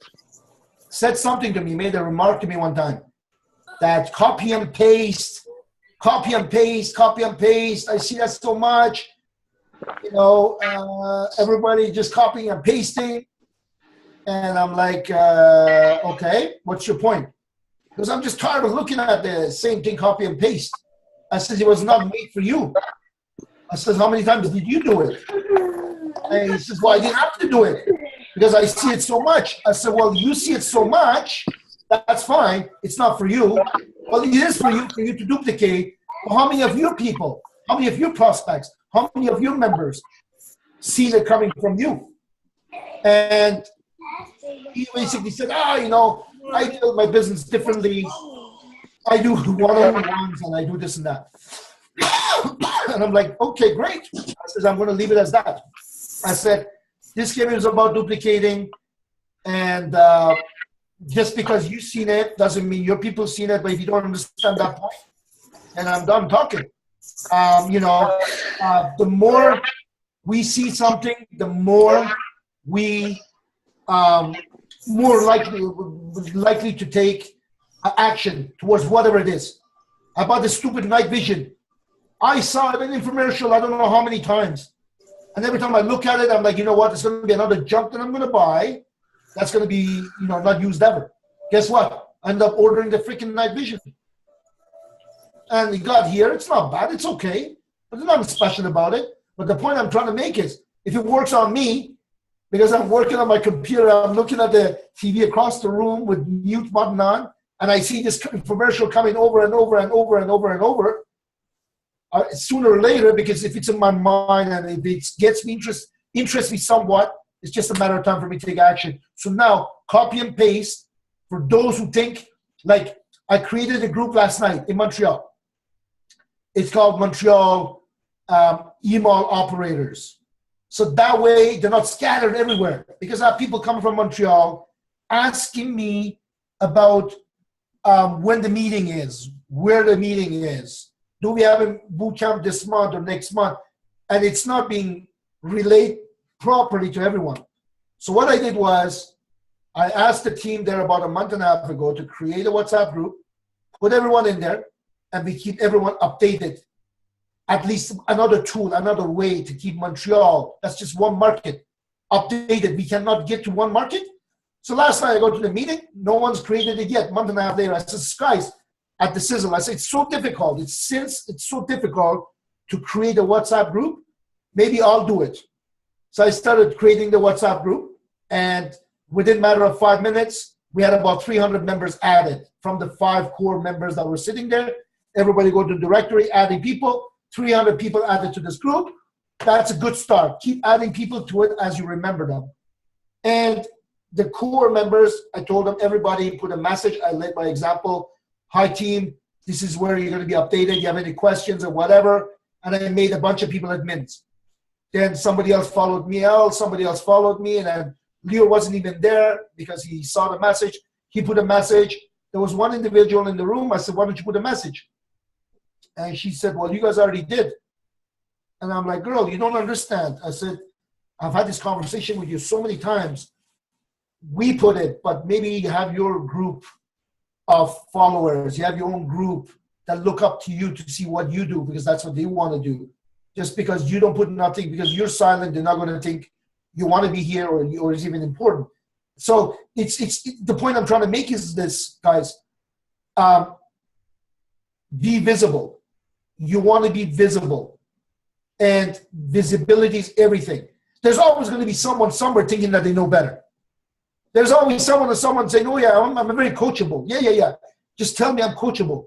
Said something to me, made a remark to me one time that copy and paste, copy and paste, copy and paste. I see that so much. You know, everybody just copying and pasting. And I'm like, okay, what's your point? Because I'm just tired of looking at the same thing, copy and paste. I said, it was not made for you. I said, how many times did you do it? And he says, well, I didn't have to do it because I see it so much. I said, well, you see it so much, that's fine. It's not for you. Well, it is for you to duplicate. Well, how many of your people, how many of your prospects, how many of your members see it coming from you? And he basically said, you know, I deal with my business differently. I do one-on-ones and I do this and that. And I'm like, okay, great. I said, I'm going to leave it as that. I said, this game is about duplicating, and just because you've seen it doesn't mean your people seen it, but if you don't understand that point, and I'm done talking. You know, the more we see something, the more we more likely to take action towards whatever it is. About the stupid night vision. I saw it in an infomercial I don't know how many times. And every time I look at it, I'm like, you know what? It's going to be another junk that I'm going to buy. That's going to be, you know, not used ever. Guess what? I end up ordering the freaking night vision. And it got here. It's not bad. It's okay. But there's nothing special about it. But the point I'm trying to make is, if it works on me, because I'm working on my computer, I'm looking at the TV across the room with mute button on, and I see this infomercial coming over and over and over and over and over, sooner or later, because if it's in my mind and if it gets me interests me somewhat, it's just a matter of time for me to take action. So now, copy and paste, for those who think, like I created a group last night in Montreal. It's called Montreal Email Operators. So that way, they're not scattered everywhere, because I have people coming from Montreal asking me about when the meeting is, where the meeting is. Do we have a boot camp this month or next month? And it's not being relayed properly to everyone. So what I did was, I asked the team there about a month and a half ago to create a WhatsApp group, put everyone in there, and we keep everyone updated. At least another tool, another way to keep Montreal, that's just one market, updated. We cannot get to one market. So last night I go to the meeting, no one's created it yet. Month and a half later, I said, guys, at the sizzle, I said, it's so difficult. Since it's so difficult to create a WhatsApp group, maybe I'll do it. So I started creating the WhatsApp group, and within a matter of 5 minutes, we had about 300 members added from the 5 core members that were sitting there. Everybody go to the directory, adding people, 300 people added to this group. That's a good start. Keep adding people to it as you remember them. And the core members, I told them, everybody put a message. I led by example. Hi team, this is where you're going to be updated. You have any questions or whatever? And I made a bunch of people admins. Then somebody else followed me out. Somebody else followed me. And then Leo wasn't even there because he saw the message. He put a message. There was one individual in the room. I said, why don't you put a message? And she said, well, you guys already did. And I'm like, girl, you don't understand. I said, I've had this conversation with you so many times. We put it, but maybe you have your group of followers. You have your own group that look up to you to see what you do, because that's what they want to do. Just because you don't put nothing, because you're silent, they're not going to think you want to be here or it's even important. So it's the point I'm trying to make is this, guys. Be visible. You want to be visible. And visibility is everything. There's always going to be someone somewhere thinking that they know better. There's always someone saying, oh yeah, I'm very coachable. Yeah. Just tell me I'm coachable.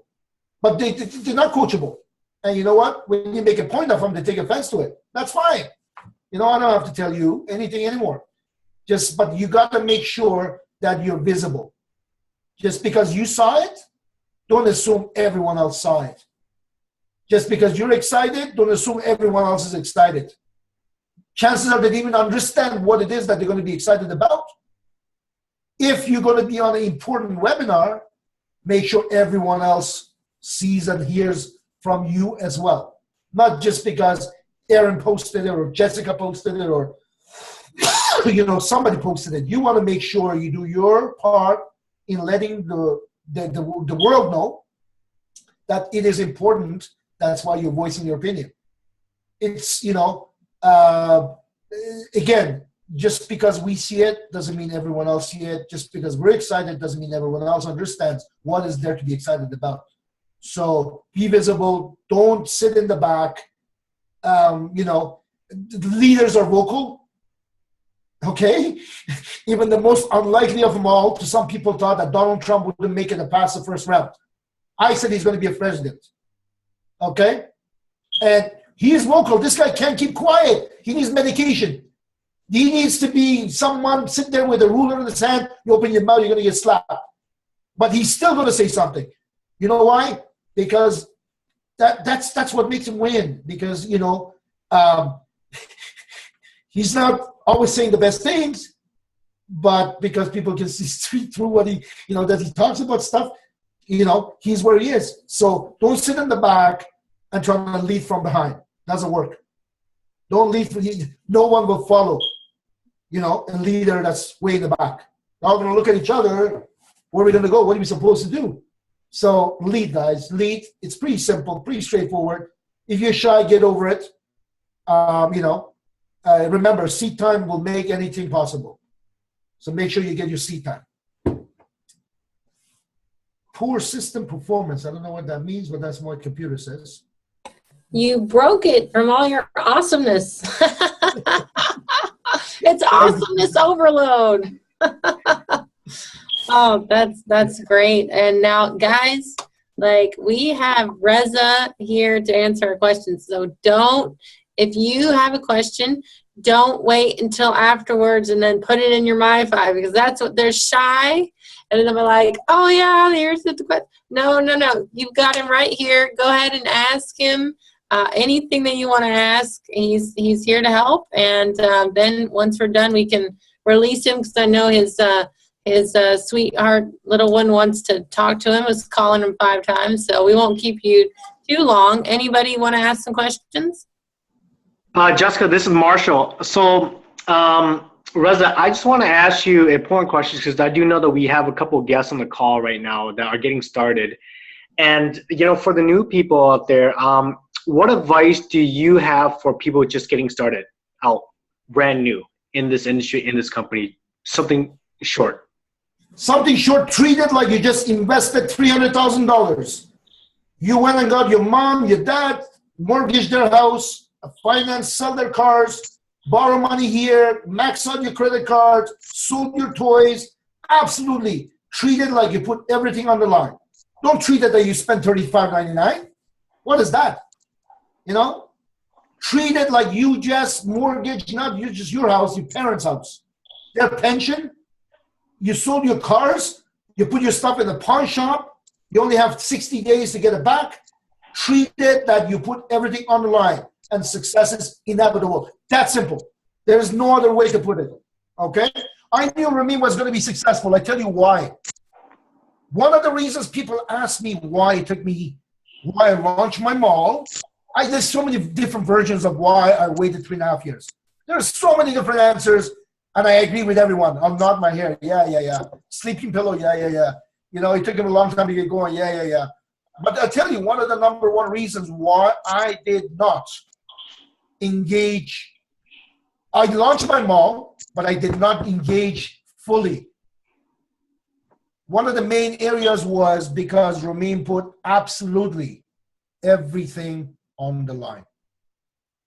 But they're not coachable. And you know what? When you make a point of them, they take offense to it. That's fine. I don't have to tell you anything anymore. But you got to make sure that you're visible. Just because you saw it, don't assume everyone else saw it. Just because you're excited, don't assume everyone else is excited. Chances are they didn't even understand what it is that they're going to be excited about. If you're going to be on an important webinar, make sure everyone else sees and hears from you as well. Not just because Aaron posted it or Jessica posted it or somebody posted it. You want to make sure you do your part in letting the world know that it is important. That's why you're voicing your opinion. It's, again, just because we see it doesn't mean everyone else see it. Just because we're excited doesn't mean everyone else understands what is there to be excited about. So be visible. Don't sit in the back. The leaders are vocal. Okay? Even the most unlikely of them all, to some people thought that Donald Trump wouldn't make it past the first round. I said he's going to be a president. Okay? And he is vocal. This guy can't keep quiet. He needs medication. He needs to be someone sit there with a ruler in his hand. You open your mouth, you're going to get slapped. But he's still going to say something. You know why? Because that's what makes him win. Because, he's not always saying the best things, but because people can see through what that he talks about stuff, he's where he is. So don't sit in the back and try to lead from behind. Doesn't work. Don't lead no one will follow, a leader that's way in the back. They're all going to look at each other. Where are we going to go? What are we supposed to do? So lead, guys. Lead. It's pretty simple, pretty straightforward. If you're shy, get over it. Remember, seat time will make anything possible. So make sure you get your seat time. Poor system performance. I don't know what that means, but that's what computer says. You broke it from all your awesomeness. It's awesomeness overload. Oh, that's great. And now, guys, we have Reza here to answer our questions. So if you have a question, don't wait until afterwards and then put it in your MiFi, because that's what they're shy. And then they're like, oh yeah, here's the question. No. You've got him right here. Go ahead and ask him anything that you want to ask. He's here to help. And then once we're done, we can release him, because I know his sweetheart little one wants to talk to him. I was calling him 5 times, so we won't keep you too long. Anybody want to ask some questions? Jessica, this is Marshall. So, Reza, I just want to ask you important questions, because I do know that we have a couple of guests on the call right now that are getting started. And, for the new people out there, what advice do you have for people just getting started out, brand new in this industry, in this company? Something short. Something short. Treat it like you just invested $300,000. You went and got your mom, your dad, mortgaged their house, finance, sell their cars, borrow money here, max out your credit card, sold your toys. Absolutely. Treat it like you put everything on the line. Don't treat it that you spent $35.99. What is that? Treat it like you just mortgaged, not you just your house, your parents' house. Their pension. You sold your cars. You put your stuff in the pawn shop. You only have 60 days to get it back. Treat it that you put everything on the line, and success is inevitable. That's simple. There is no other way to put it. Okay? I knew Ramin was going to be successful. I tell you why. One of the reasons people ask me why I launched my mall. There's so many different versions of why I waited 3.5 years. There's so many different answers, and I agree with everyone. I'll nod my hair. Yeah. Sleeping pillow. Yeah. It took him a long time to get going. Yeah. But I'll tell you, one of the number one reasons why I did not engage. I launched my mall, but I did not engage fully. One of the main areas was because Ramin put absolutely everything on the line.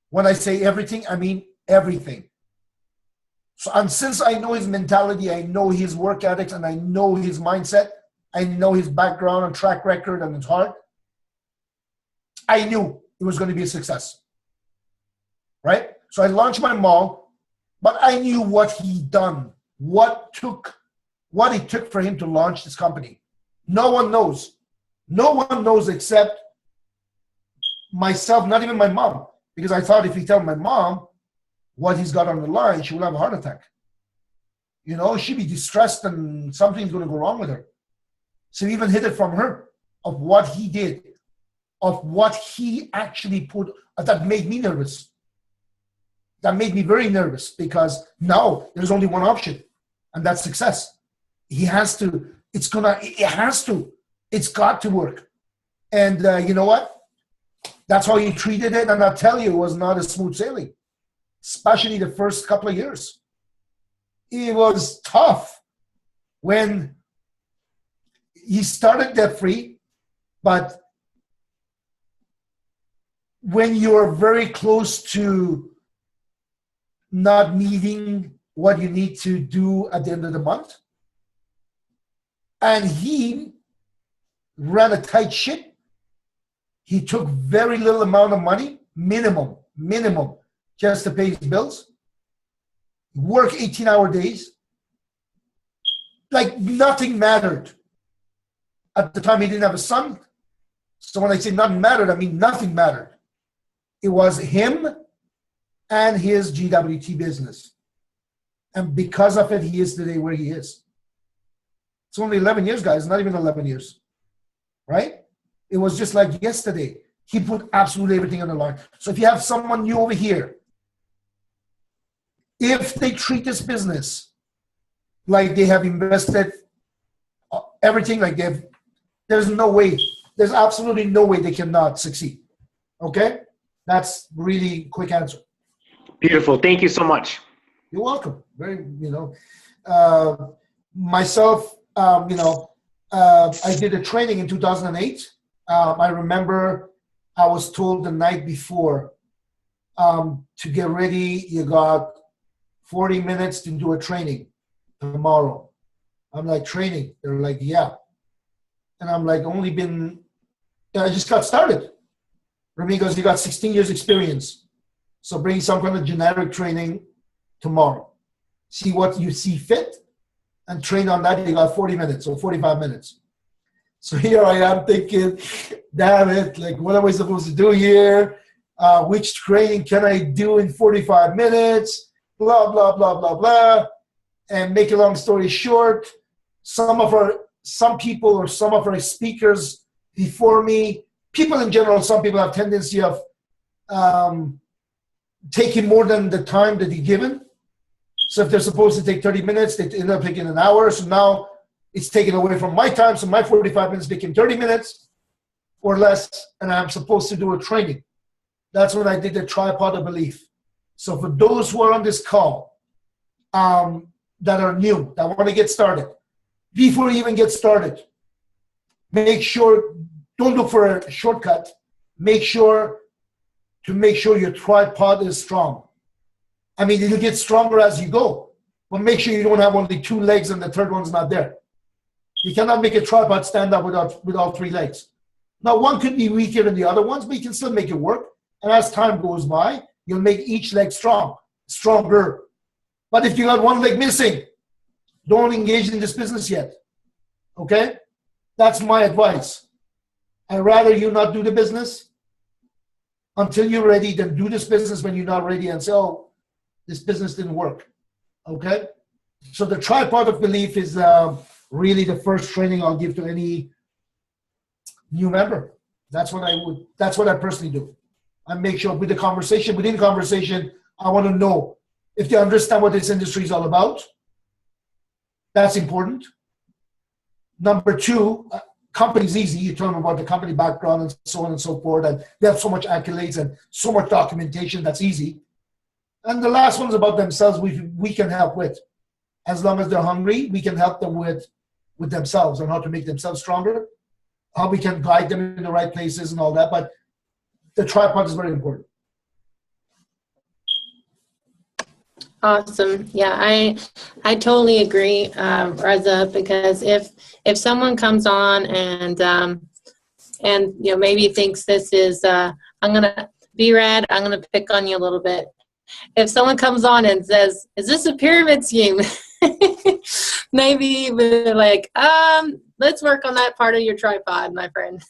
When I say everything, I mean everything. So, and since I know his mentality, I know his work ethics, and I know his mindset, I know his background and track record and his heart, I knew it was going to be a success. Right? So I launched my mall, but I knew what he'd done, what it took for him to launch this company. No one knows. No one knows except myself, not even my mom, because I thought if he tell my mom what he's got on the line, she will have a heart attack. You know, she'd be distressed and something's going to go wrong with her. So even hid it from her of what he did, of what he actually put, that made me nervous. That made me very nervous because now there's only one option, and that's success. He has to, it's got to work. And you know what? That's how he treated it, and I'll tell you, it was not a smooth sailing, especially the first couple of years. It was tough when he started debt-free, but when you're very close to not meeting what you need to do at the end of the month, and he ran a tight ship, he took very little amount of money, minimum, just to pay his bills, work 18-hour days, like nothing mattered. At the time, he didn't have a son. So when I say nothing mattered, I mean nothing mattered. It was him and his GWT business. And because of it, he is today where he is. It's only 11 years, guys, not even 11 years, right? It was just like yesterday. He put absolutely everything on the line. So if you have someone new over here, if they treat this business like they have invested everything, like there's no way, there's absolutely no way they cannot succeed. Okay? That's really quick answer. Beautiful. Thank you so much. You're welcome. Very, myself, I did a training in 2008. I remember I was told the night before to get ready, you got 40 minutes to do a training tomorrow. I'm like, training? They're like, yeah. And I'm like, I just got started. Remy goes, you got 16 years experience. So bring some kind of generic training tomorrow. See what you see fit and train on that. You got 40 minutes or 45 minutes. So here I am thinking, damn it, like what am I supposed to do here? Which training can I do in 45 minutes? Blah, blah, blah, blah, blah. And make a long story short, some of our speakers before me, people in general, some people have tendency of taking more than the time that they're given. So if they're supposed to take 30 minutes, they end up taking an hour. So now it's taken away from my time. So my 45 minutes became 30 minutes or less, and I'm supposed to do a training. That's when I did the tripod of belief. So for those who are on this call that are new, that want to get started, before you even get started, make sure, don't look for a shortcut. Make sure your tripod is strong. I mean, it'll get stronger as you go, but make sure you don't have only 2 legs and the third one's not there. You cannot make a tripod stand up with all 3 legs. Now, one could be weaker than the other ones, but you can still make it work. And as time goes by, you'll make each leg stronger. But if you got 1 leg missing, don't engage in this business yet. Okay? That's my advice. I'd rather you not do the business until you're ready than do this business when you're not ready and say, oh, this business didn't work. Okay? So the tripod of belief is really the first training I'll give to any new member. That's what I personally do. I make sure within conversation, I want to know if they understand what this industry is all about. That's important. Number 2, company's easy. You tell them about the company background and so on and so forth. And they have so much accolades and so much documentation. That's easy. And the last one is about themselves. We can help with. As long as they're hungry, we can help them with themselves and how to make themselves stronger, how we can guide them in the right places and all that. But the tripod is very important. Awesome. Yeah, I totally agree, Reza, because if someone comes on and and maybe thinks this is I'm gonna B-Rad, I'm gonna pick on you a little bit. If someone comes on and says, "Is this a pyramid scheme?" maybe they're like, let's work on that part of your tripod, my friend.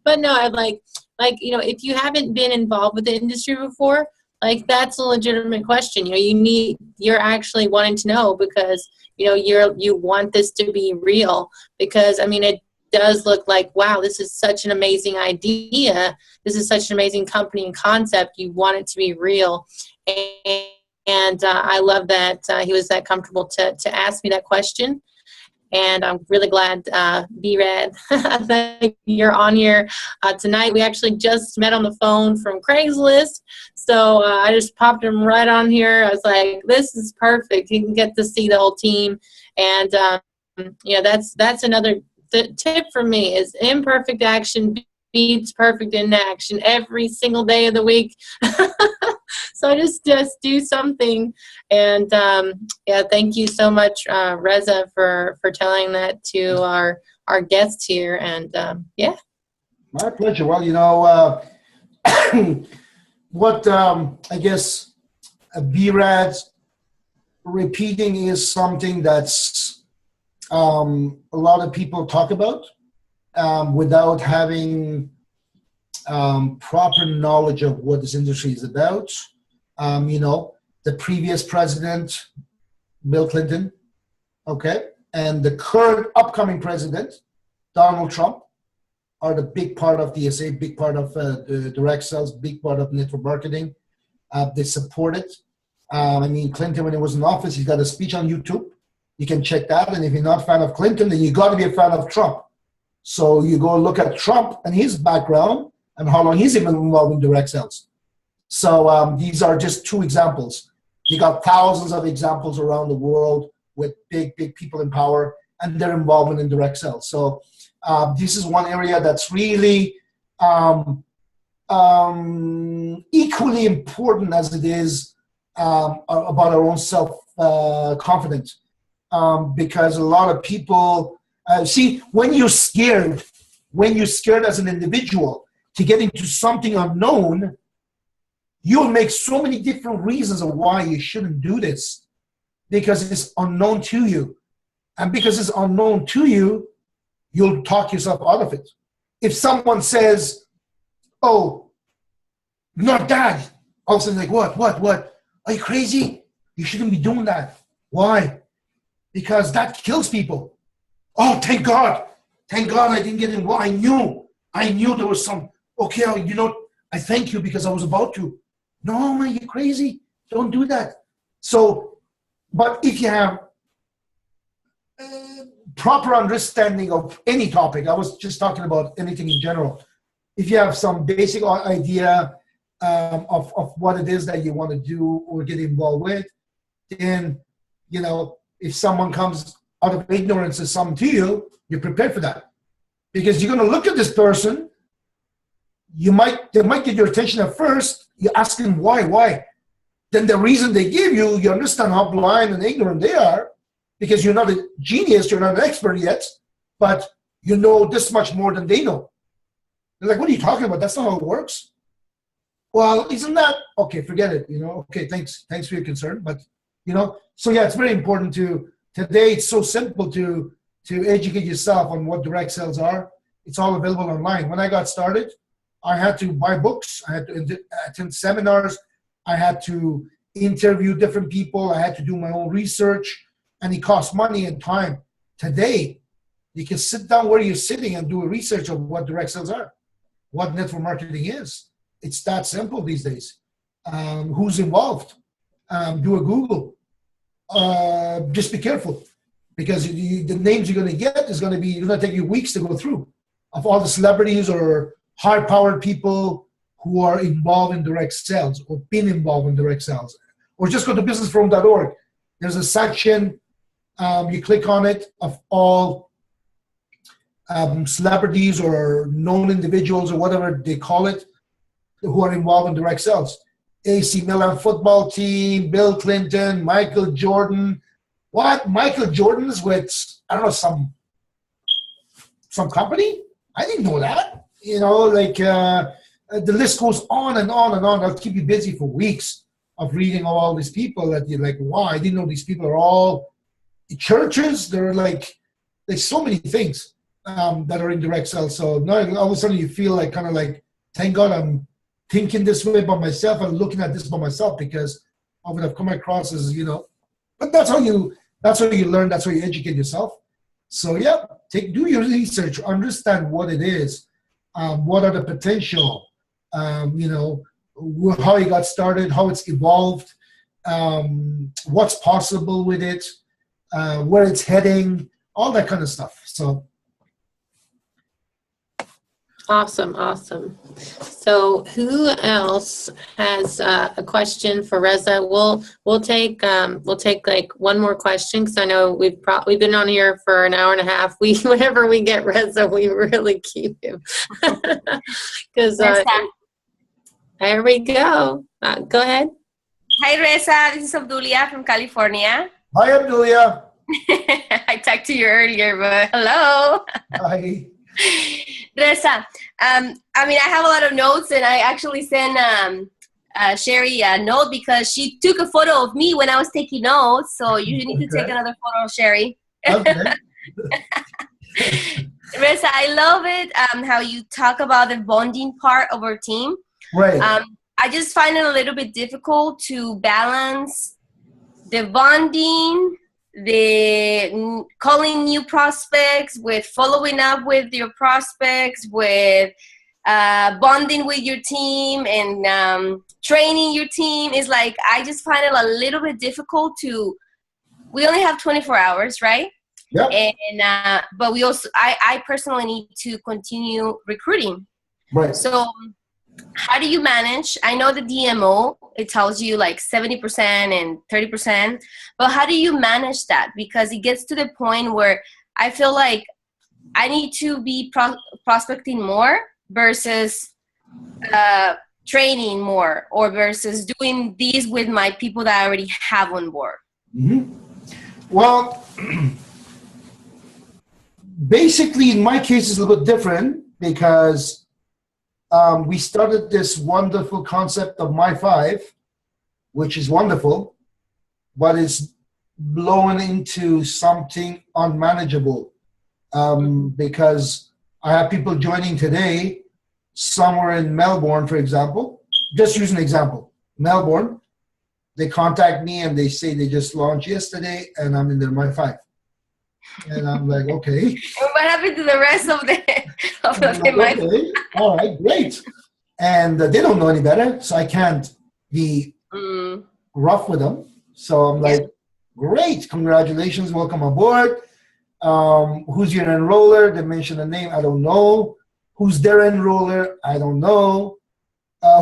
But no, I'd like if you haven't been involved with the industry before, like that's a legitimate question. You're actually wanting to know because you want this to be real, because I mean it does look like, wow, this is such an amazing idea. This is such an amazing company and concept. You want it to be real. And I love that he was that comfortable to ask me that question. And I'm really glad, B-Rad, that you're on here tonight. We actually just met on the phone from Craigslist. So I just popped him right on here. I was like, this is perfect. You can get to see the whole team. And, that's another tip for me is imperfect action beats perfect inaction every single day of the week. So just do something. And thank you so much, Reza, for telling that to our guests here. And My pleasure. Well, what I guess B-Rad's repeating is something that's a lot of people talk about without having proper knowledge of what this industry is about. The previous president, Bill Clinton, okay, and the current upcoming president, Donald Trump, are the big part of DSA, big part of the direct sales, big part of network marketing. They support it. Clinton, when he was in office, he got a speech on YouTube. You can check that. And if you're not a fan of Clinton, then you got to be a fan of Trump. So you go look at Trump and his background and how long he's been involved in direct sales. So these are just two examples. You got thousands of examples around the world with big people in power, and their involvement in direct sales. So this is one area that's really equally important as it is about our own self-confidence. Because a lot of people, when you're scared as an individual to get into something unknown, you'll make so many different reasons of why you shouldn't do this, because it's unknown to you. And because it's unknown to you, you'll talk yourself out of it. If someone says, "Oh, not that," all of a sudden like, what? Are you crazy? You shouldn't be doing that. Why? Because that kills people. Oh, thank God I didn't get involved. I knew there was some, okay, I thank you because I was about to. No, man, you're crazy. Don't do that. So, but if you have proper understanding of any topic, I was just talking about anything in general. If you have some basic idea of what it is that you want to do or get involved with, then, if someone comes out of ignorance and something to you, you're prepared for that. Because you're going to look at this person, they might get your attention at first, you ask them why. Then the reason they give you understand how blind and ignorant they are, because you're not a genius, you're not an expert yet, but you know this much more than they know. They're like, what are you talking about? That's not how it works. Well, isn't that, okay, forget it, okay, thanks for your concern, but, so yeah, it's very important today it's so simple to educate yourself on what direct sales are. It's all available online. When I got started, I had to buy books, I had to attend seminars, I had to interview different people, I had to do my own research, and it costs money and time. Today, you can sit down where you're sitting and do a research of what direct sales are, what network marketing is. It's that simple these days. Who's involved? Do a Google. Just be careful, because the names you're going to get is going to take you weeks to go through, of all the celebrities or high-powered people who are involved in direct sales or been involved in direct sales. Or just go to businessforum.org. There's a section, you click on it, of all celebrities or known individuals or whatever they call it who are involved in direct sales. AC Milan football team, Bill Clinton, Michael Jordan. What? Michael Jordan's with, I don't know, some company? I didn't know that. You know, like the list goes on and on and on. I'll keep you busy for weeks of reading all these people that you're like, wow, I didn't know these people are all churches. They're like, there's so many things that are in direct sales. So now all of a sudden you feel like kind of like, thank God I'm thinking this way by myself and looking at this by myself, because I would have come across as, you know, but that's how you learn, that's how you educate yourself. So yeah, do your research, understand what it is, what are the potential, you know, how it got started, how it's evolved, what's possible with it, where it's heading, all that kind of stuff. So awesome. So who else has a question for Reza? We'll take like one more question, because I know we've been on here for an hour and a half. Whenever we get Reza, we really keep him. Because there we go. Go ahead. Hi Reza, this is Abdulia from California. Hi Abdulia. I talked to you earlier, but hello. Hi. Reza, I mean, I have a lot of notes, and I actually sent Sherry a note because she took a photo of me when I was taking notes. So you need to take another photo of Sherry. Okay. Reza, I love it how you talk about the bonding part of our team. Right. I just find it a little bit difficult to balance the bonding, the calling new prospects, with following up with your prospects, with bonding with your team, and training your team. Is like, I just find it a little bit difficult we only have 24 hours, right? Yep. And but we also, I personally need to continue recruiting. Right. So how do you manage? I know the DMO, it tells you like 70% and 30%, but how do you manage that? Because it gets to the point where I feel like I need to be prospecting more versus training more, or versus doing these with my people that I already have on board. Mm-hmm. Well, basically in my case it's a little bit different, because we started this wonderful concept of My 5, which is wonderful, but it's blown into something unmanageable, because I have people joining today somewhere in Melbourne, for example. Just use an example. Melbourne, they contact me and they say they just launched yesterday and I'm in their My 5. And I'm like, okay. And what happened to the rest of the My 5? All right, great. And they don't know any better, so I can't be rough with them. So I'm like, great, congratulations, welcome aboard. Who's your enroller? They mention a name, I don't know. Who's their enroller? I don't know.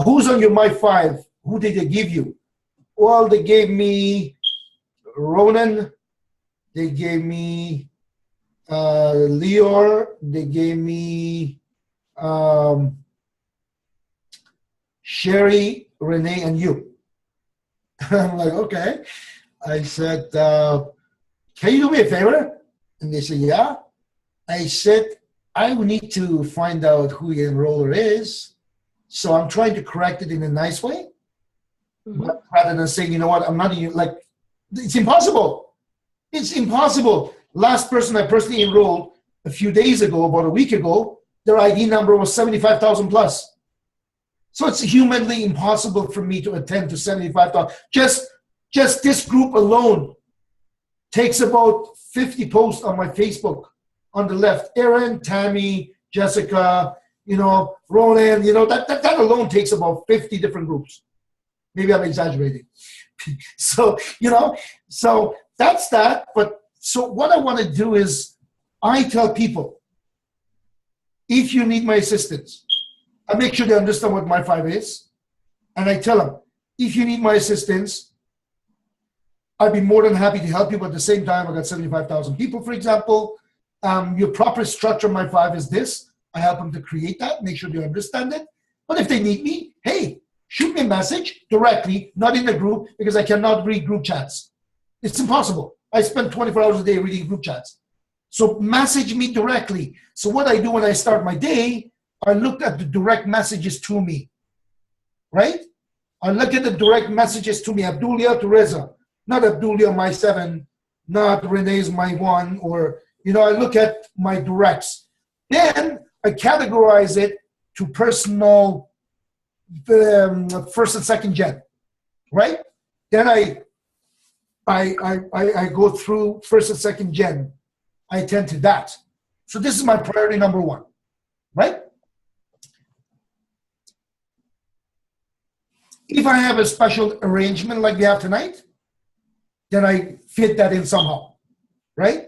Who's on your My 5? Who did they give you? Well, they gave me Ronan. They gave me Leor. They gave me Sherry, Renee, and you. I'm like, okay. I said, can you do me a favor? And they said, yeah. I said, I need to find out who your enroller is. So I'm trying to correct it in a nice way. Mm-hmm. But rather than saying, you know what, I'm not even, like, it's impossible. It's impossible. Last person I personally enrolled a few days ago, about a week ago, their ID number was 75,000 plus. So it's humanly impossible for me to attend to 75,000. Just this group alone takes about 50 posts on my Facebook on the left. Erin, Tammy, Jessica, you know, Roland, you know, that alone takes about 50 different groups. Maybe I'm exaggerating. So, you know, so that's that. But so what I want to do is I tell people, if you need my assistance, I make sure they understand what My 5 is. And I tell them, if you need my assistance, I'd be more than happy to help you. But at the same time, I got 75,000 people, for example. Your proper structure of My 5 is this. I help them to create that, make sure they understand it. But if they need me, hey, shoot me a message directly, not in the group, because I cannot read group chats. It's impossible. I spend 24 hours a day reading group chats. So message me directly. So what I do when I start my day, I look at the direct messages to me, right? I look at the direct messages to me, Abdulia to Reza, not Abdulia my 7, not Renee's my 1, or, you know, I look at my directs. Then I categorize it to personal first and second gen, right? Then I go through first and second gen. I attend to that. So this is my priority number 1, right? If I have a special arrangement like we have tonight, then I fit that in somehow, right?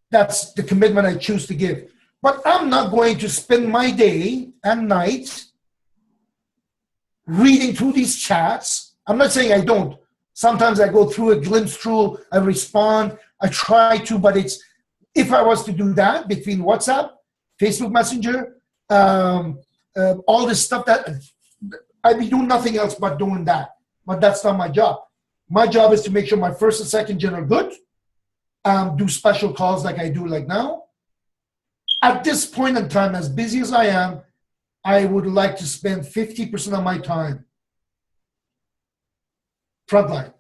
That's the commitment I choose to give. But I'm not going to spend my day and night reading through these chats. I'm not saying I don't. Sometimes I go through a glimpse through, I respond, I try to, but it's, if I was to do that between WhatsApp, Facebook Messenger, all this stuff, that I'd be doing nothing else but doing that. But that's not my job. My job is to make sure my first and second gen are good, do special calls like I do like now. At this point in time, as busy as I am, I would like to spend 50% of my time frontline,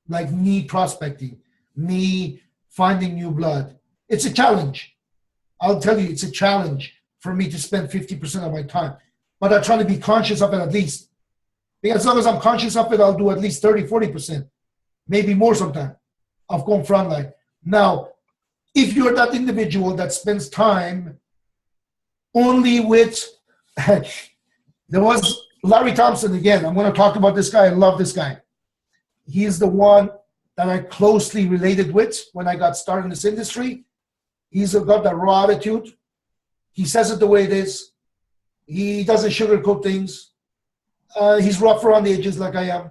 like me prospecting, me finding new blood. It's a challenge. I'll tell you, it's a challenge for me to spend 50% of my time. But I try to be conscious of it at least. Because as long as I'm conscious of it, I'll do at least 30, 40%, maybe more sometimes, of going frontline. Now, if you're that individual that spends time only with, there was Larry Thompson again. I'm going to talk about this guy. I love this guy. He's the one that I closely related with when I got started in this industry. He's got that raw attitude. He says it the way it is. He doesn't sugarcoat things. He's rough around the edges like I am.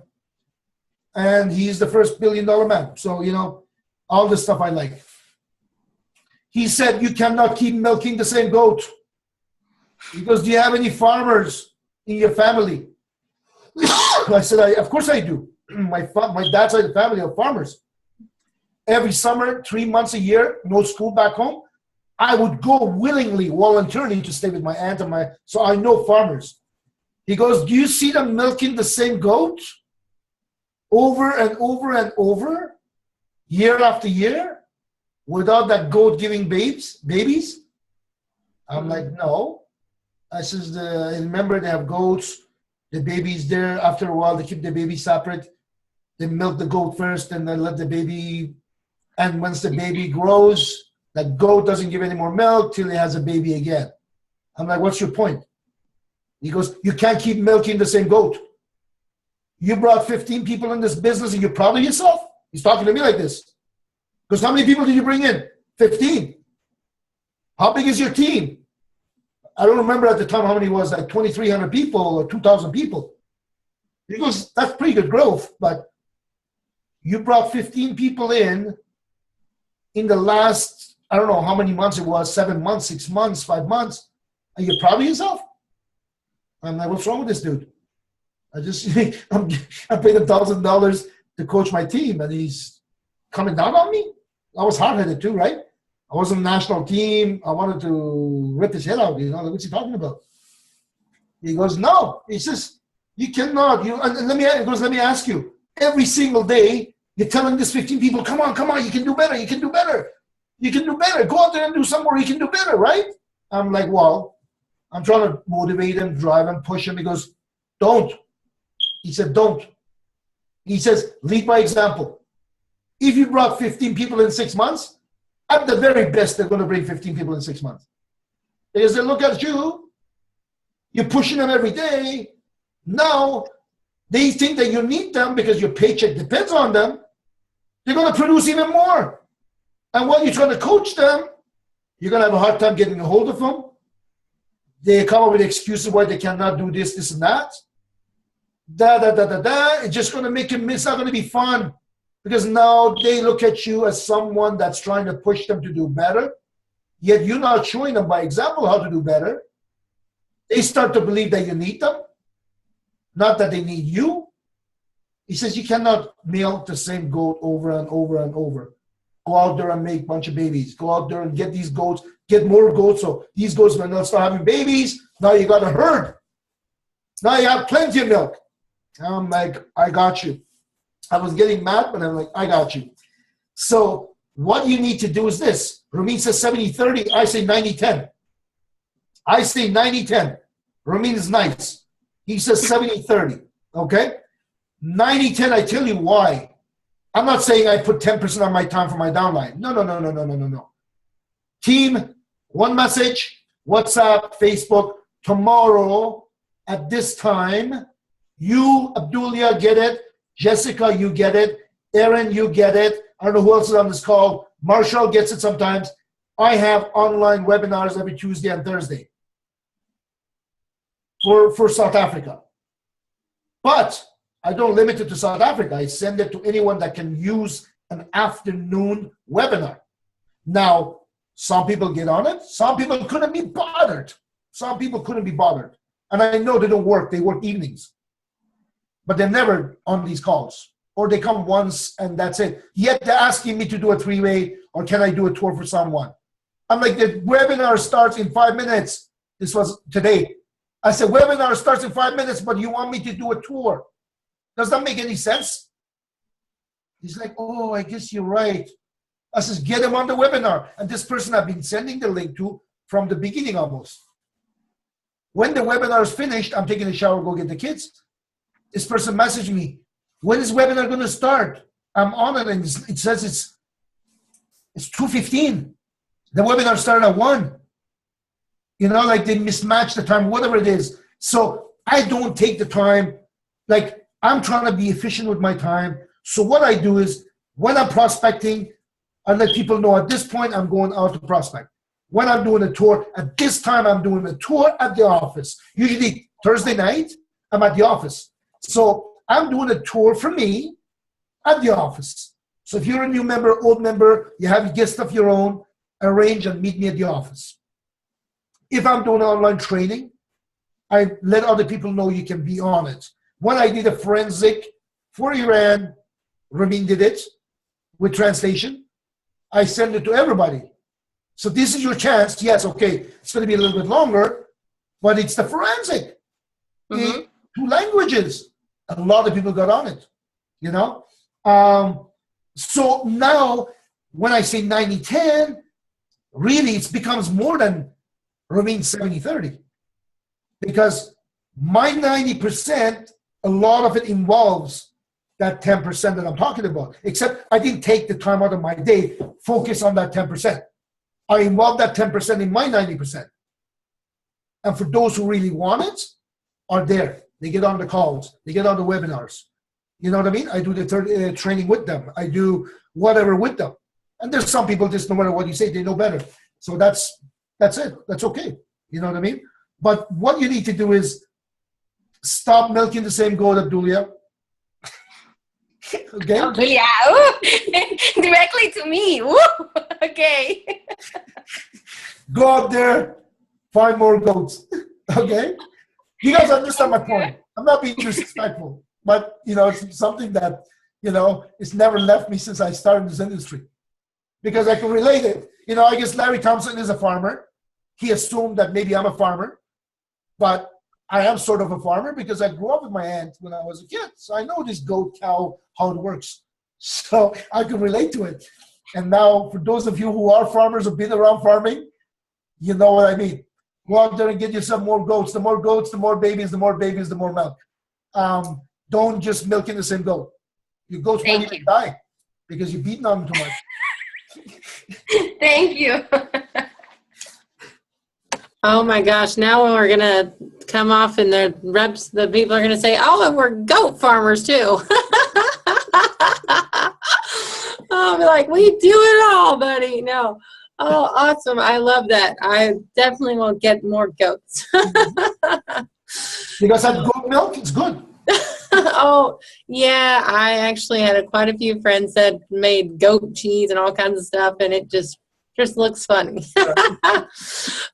And he's the first $1 billion man. So, you know, all this stuff I like. He said, you cannot keep milking the same goat. Because do you have any farmers in your family? I said, of course I do. My dad's side of the family are farmers. Every summer, 3 months a year, no school back home, I would go willingly, voluntarily to stay with my aunt and so I know farmers. He goes, do you see them milking the same goat over and over and over, year after year, without that goat giving babies? I'm like, no. I says, remember they have goats, the baby's there. After a while, they keep the baby separate. They milk the goat first and then let the baby, and once the baby grows, that goat doesn't give any more milk till it has a baby again. I'm like, what's your point? He goes, you can't keep milking the same goat. You brought 15 people in this business and you're proud of yourself? He's talking to me like this. Because how many people did you bring in? 15. How big is your team? I don't remember at the time how many it was, like 2,300 people or 2,000 people. He goes, that's pretty good growth, but you brought 15 people in the last, I don't know how many months it was, 7 months, 6 months, 5 months. Are you proud of yourself? I'm like, what's wrong with this dude? I paid him $1,000 to coach my team, and he's coming down on me? I was hard-headed too, right? I was on the national team. I wanted to rip his head out. You know, what's he talking about? He goes, no. He says, you cannot. Let me ask you. Every single day, you're telling these 15 people, come on, you can do better, you can do better. You can do better. Go out there and do something where you can do better, right? I'm like, well, I'm trying to motivate him, drive him, push him. He goes, don't. He said, don't. He says, lead by example. If you brought 15 people in 6 months, at the very best, they're going to bring 15 people in 6 months. Because they look at you, you're pushing them every day. Now, they think that you need them because your paycheck depends on them. They're going to produce even more. And while you're trying to coach them, you're going to have a hard time getting a hold of them. They come up with excuses why they cannot do this, this, and that. It's just going to make them, it's not going to be fun. Because now they look at you as someone that's trying to push them to do better. Yet you're not showing them by example how to do better. They start to believe that you need them, not that they need you. He says you cannot milk the same goat over and over and over. go out there and make a bunch of babies. Go out there and get these goats, get more goats. So these goats, when they'll start having babies, now you got a herd. Now you have plenty of milk. I'm like, I got you. I was getting mad, but I'm like, I got you. So what you need to do is this. Ramin says 70-30. I say 90-10. I say 90-10. Ramin is nice. He says 70-30. Okay? 90-10, I tell you why. I'm not saying I put 10% of my time for my downline. No. Team, one message, WhatsApp, Facebook, tomorrow at this time, you, Abdulia, get it. Jessica, you get it. Aaron, you get it. I don't know who else is on this call. Marshall gets it sometimes. I have online webinars every Tuesday and Thursday for South Africa. But I don't limit it to South Africa. I send it to anyone that can use an afternoon webinar. Now, some people get on it. Some people couldn't be bothered. And I know they don't work. They work evenings. But they're never on these calls. Or they come once and that's it. Yet they're asking me to do a three-way or can I do a tour for someone? I'm like, the webinar starts in 5 minutes. This was today. I said, webinar starts in 5 minutes, but you want me to do a tour. Does that make any sense? He's like, oh, I guess you're right. I says, get him on the webinar. And this person I've been sending the link to from the beginning almost. When the webinar is finished, I'm taking a shower, go get the kids. This person messaged me, when is webinar going to start? I'm on it and it says it's 2:15. The webinar started at 1. You know, like they mismatched the time, whatever it is. So I don't take the time. Like I'm trying to be efficient with my time. So what I do is when I'm prospecting, I let people know at this point I'm going out to prospect. When I'm doing a tour, at this time I'm doing a tour at the office. Usually Thursday night, I'm at the office. So I'm doing a tour for me at the office. So if you're a new member, old member, you have a guest of your own, arrange and meet me at the office. If I'm doing online training, I let other people know you can be on it. When I did a forensic for Iran, Ramin did it with translation. I send it to everybody. So this is your chance. Yes, okay, it's going to be a little bit longer, but it's the forensic in 2 languages. A lot of people got on it, you know. So now when I say 90-10, really it becomes more than Ramin 70-30. Because my 90%, a lot of it involves that 10% that I'm talking about. Except I didn't take the time out of my day, focus on that 10%. I involve that 10% in my 90%. And for those who really want it, are there. They get on the calls. They get on the webinars. You know what I mean? I do the training with them. I do whatever with them. And there's some people just no matter what you say, they know better. So that's it. That's okay. You know what I mean? But what you need to do is stop milking the same goat, Abdulia. Okay? Abdulia, ooh. Directly to me. Ooh. Okay. Go out there, find more goats. Okay? You guys understand my point. I'm not being disrespectful, but you know, it's something that, you know, it's never left me since I started this industry. Because I can relate it. You know, I guess Larry Thompson is a farmer. He assumed that maybe I'm a farmer, but I am sort of a farmer because I grew up with my aunt when I was a kid. So I know this goat, cow, how it works. So I can relate to it. And now for those of you who are farmers or been around farming, you know what I mean. Go out there and get yourself more goats. The more goats, the more babies, the more babies, the more milk. Don't just milk in the same goat. Your goats might even die because you're beating on them too much. Thank you. Oh my gosh, now we're going to come off and the people are going to say, oh, and we're goat farmers too. I'll be like, we do it all, buddy. No. Oh, awesome. I love that. I definitely will get more goats. You guys have goat milk? It's good. Oh, yeah. I actually had quite a few friends that made goat cheese and all kinds of stuff, and it just looks funny.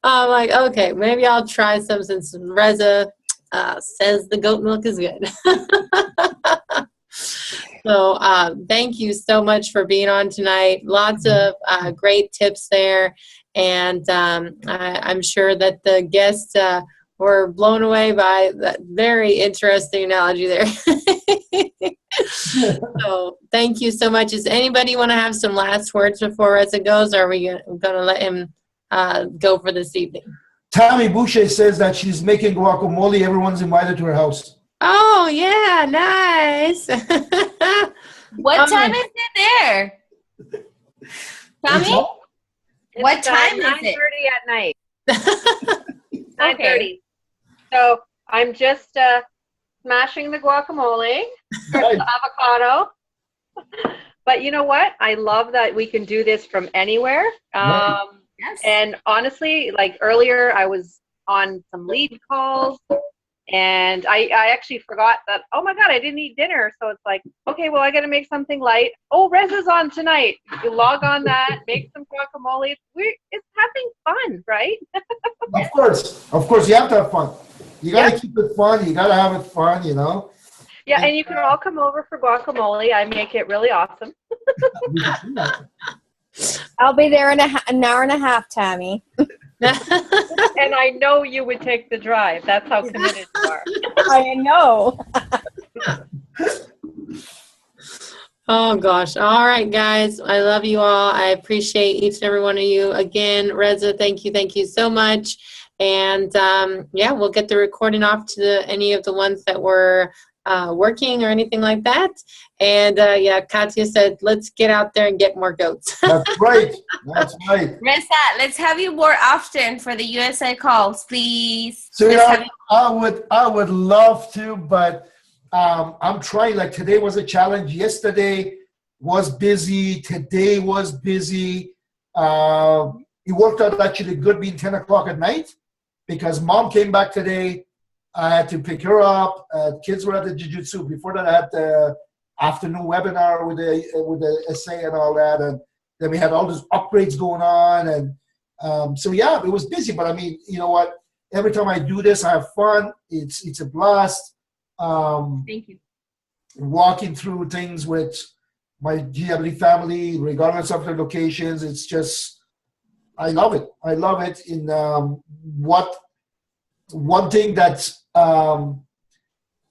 I'm like, okay, maybe I'll try some since Reza says the goat milk is good. So thank you so much for being on tonight. Lots of great tips there. And I'm sure that the guests were blown away by that very interesting analogy there. So thank you so much. Does anybody want to have some last words before Reza goes, or are we going to let him go for this evening? Tammy Boucher says that she's making guacamole. Everyone's invited to her house. Oh, yeah, nice. What time is it there? Tommy? What time is it? 9:30 at night. 9:30. Okay. So I'm just smashing the guacamole, Nice. the avocado. But you know what? I love that we can do this from anywhere. Yes. And honestly, like earlier, I was on some lead calls, and I actually forgot that, oh my God, I didn't eat dinner. So it's like, okay, well, I got to make something light. Oh, Reza's on tonight. You log on that, make some guacamole. It's having fun, right? Of course, you have to have fun. You got to keep it fun. You got to have it fun, you know. Yeah, and you can all come over for guacamole. I make it really awesome. I'll be there in an hour and a half, Tammy. And I know you would take the drive. That's how committed you are. I know. Oh, gosh. All right, guys. I love you all. I appreciate each and every one of you. Again, Reza, thank you so much. And, yeah, we'll get the recording off to any of the ones that were working or anything like that. And, yeah, Katya said, let's get out there and get more goats. That's right. That's right. Reza, let's have you more often for the USA calls, please. So Let's have I would love to, but I'm trying. Like today was a challenge. Yesterday was busy. Today was busy. It worked out actually good being 10 o'clock at night because mom came back today. I had to pick her up. Kids were at the jiu-jitsu. Before that, I had the afternoon webinar with the essay and all that. And then we had all these upgrades going on. And so, yeah, it was busy. But, I mean, you know what? Every time I do this, I have fun. It's a blast. Thank you. Walking through things with my GW family, regardless of their locations, it's just, I love it. I love it. In one thing that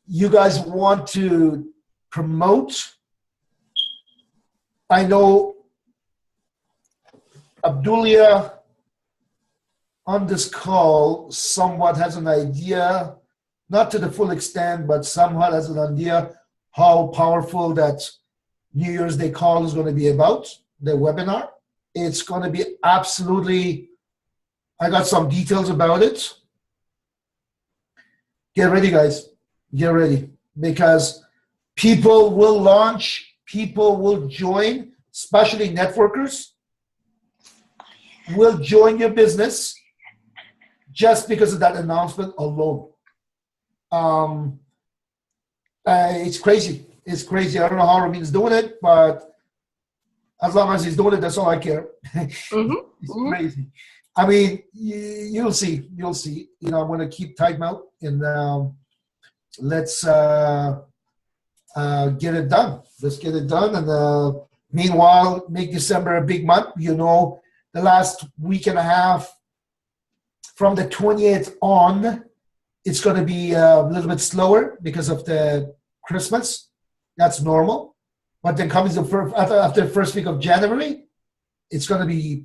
you guys want to promote, I know Abdulia on this call somewhat has an idea, not to the full extent, but somewhat has an idea how powerful that New Year's Day call is going to be about, the webinar. It's going to be absolutely, I got some details about it. Get ready, guys. Get ready. Because people will launch, people will join, especially networkers, will join your business just because of that announcement alone. It's crazy. It's crazy. I don't know how Ramin's doing it, but as long as he's doing it, that's all I care. It's crazy. I mean, you'll see. You'll see. You know, I'm going to keep tight mouth and let's get it done. Let's get it done. And meanwhile, make December a big month. You know, the last week and a half from the 28th on, it's going to be a little bit slower because of the Christmas. That's normal. But then comes after the first week of January, it's going to be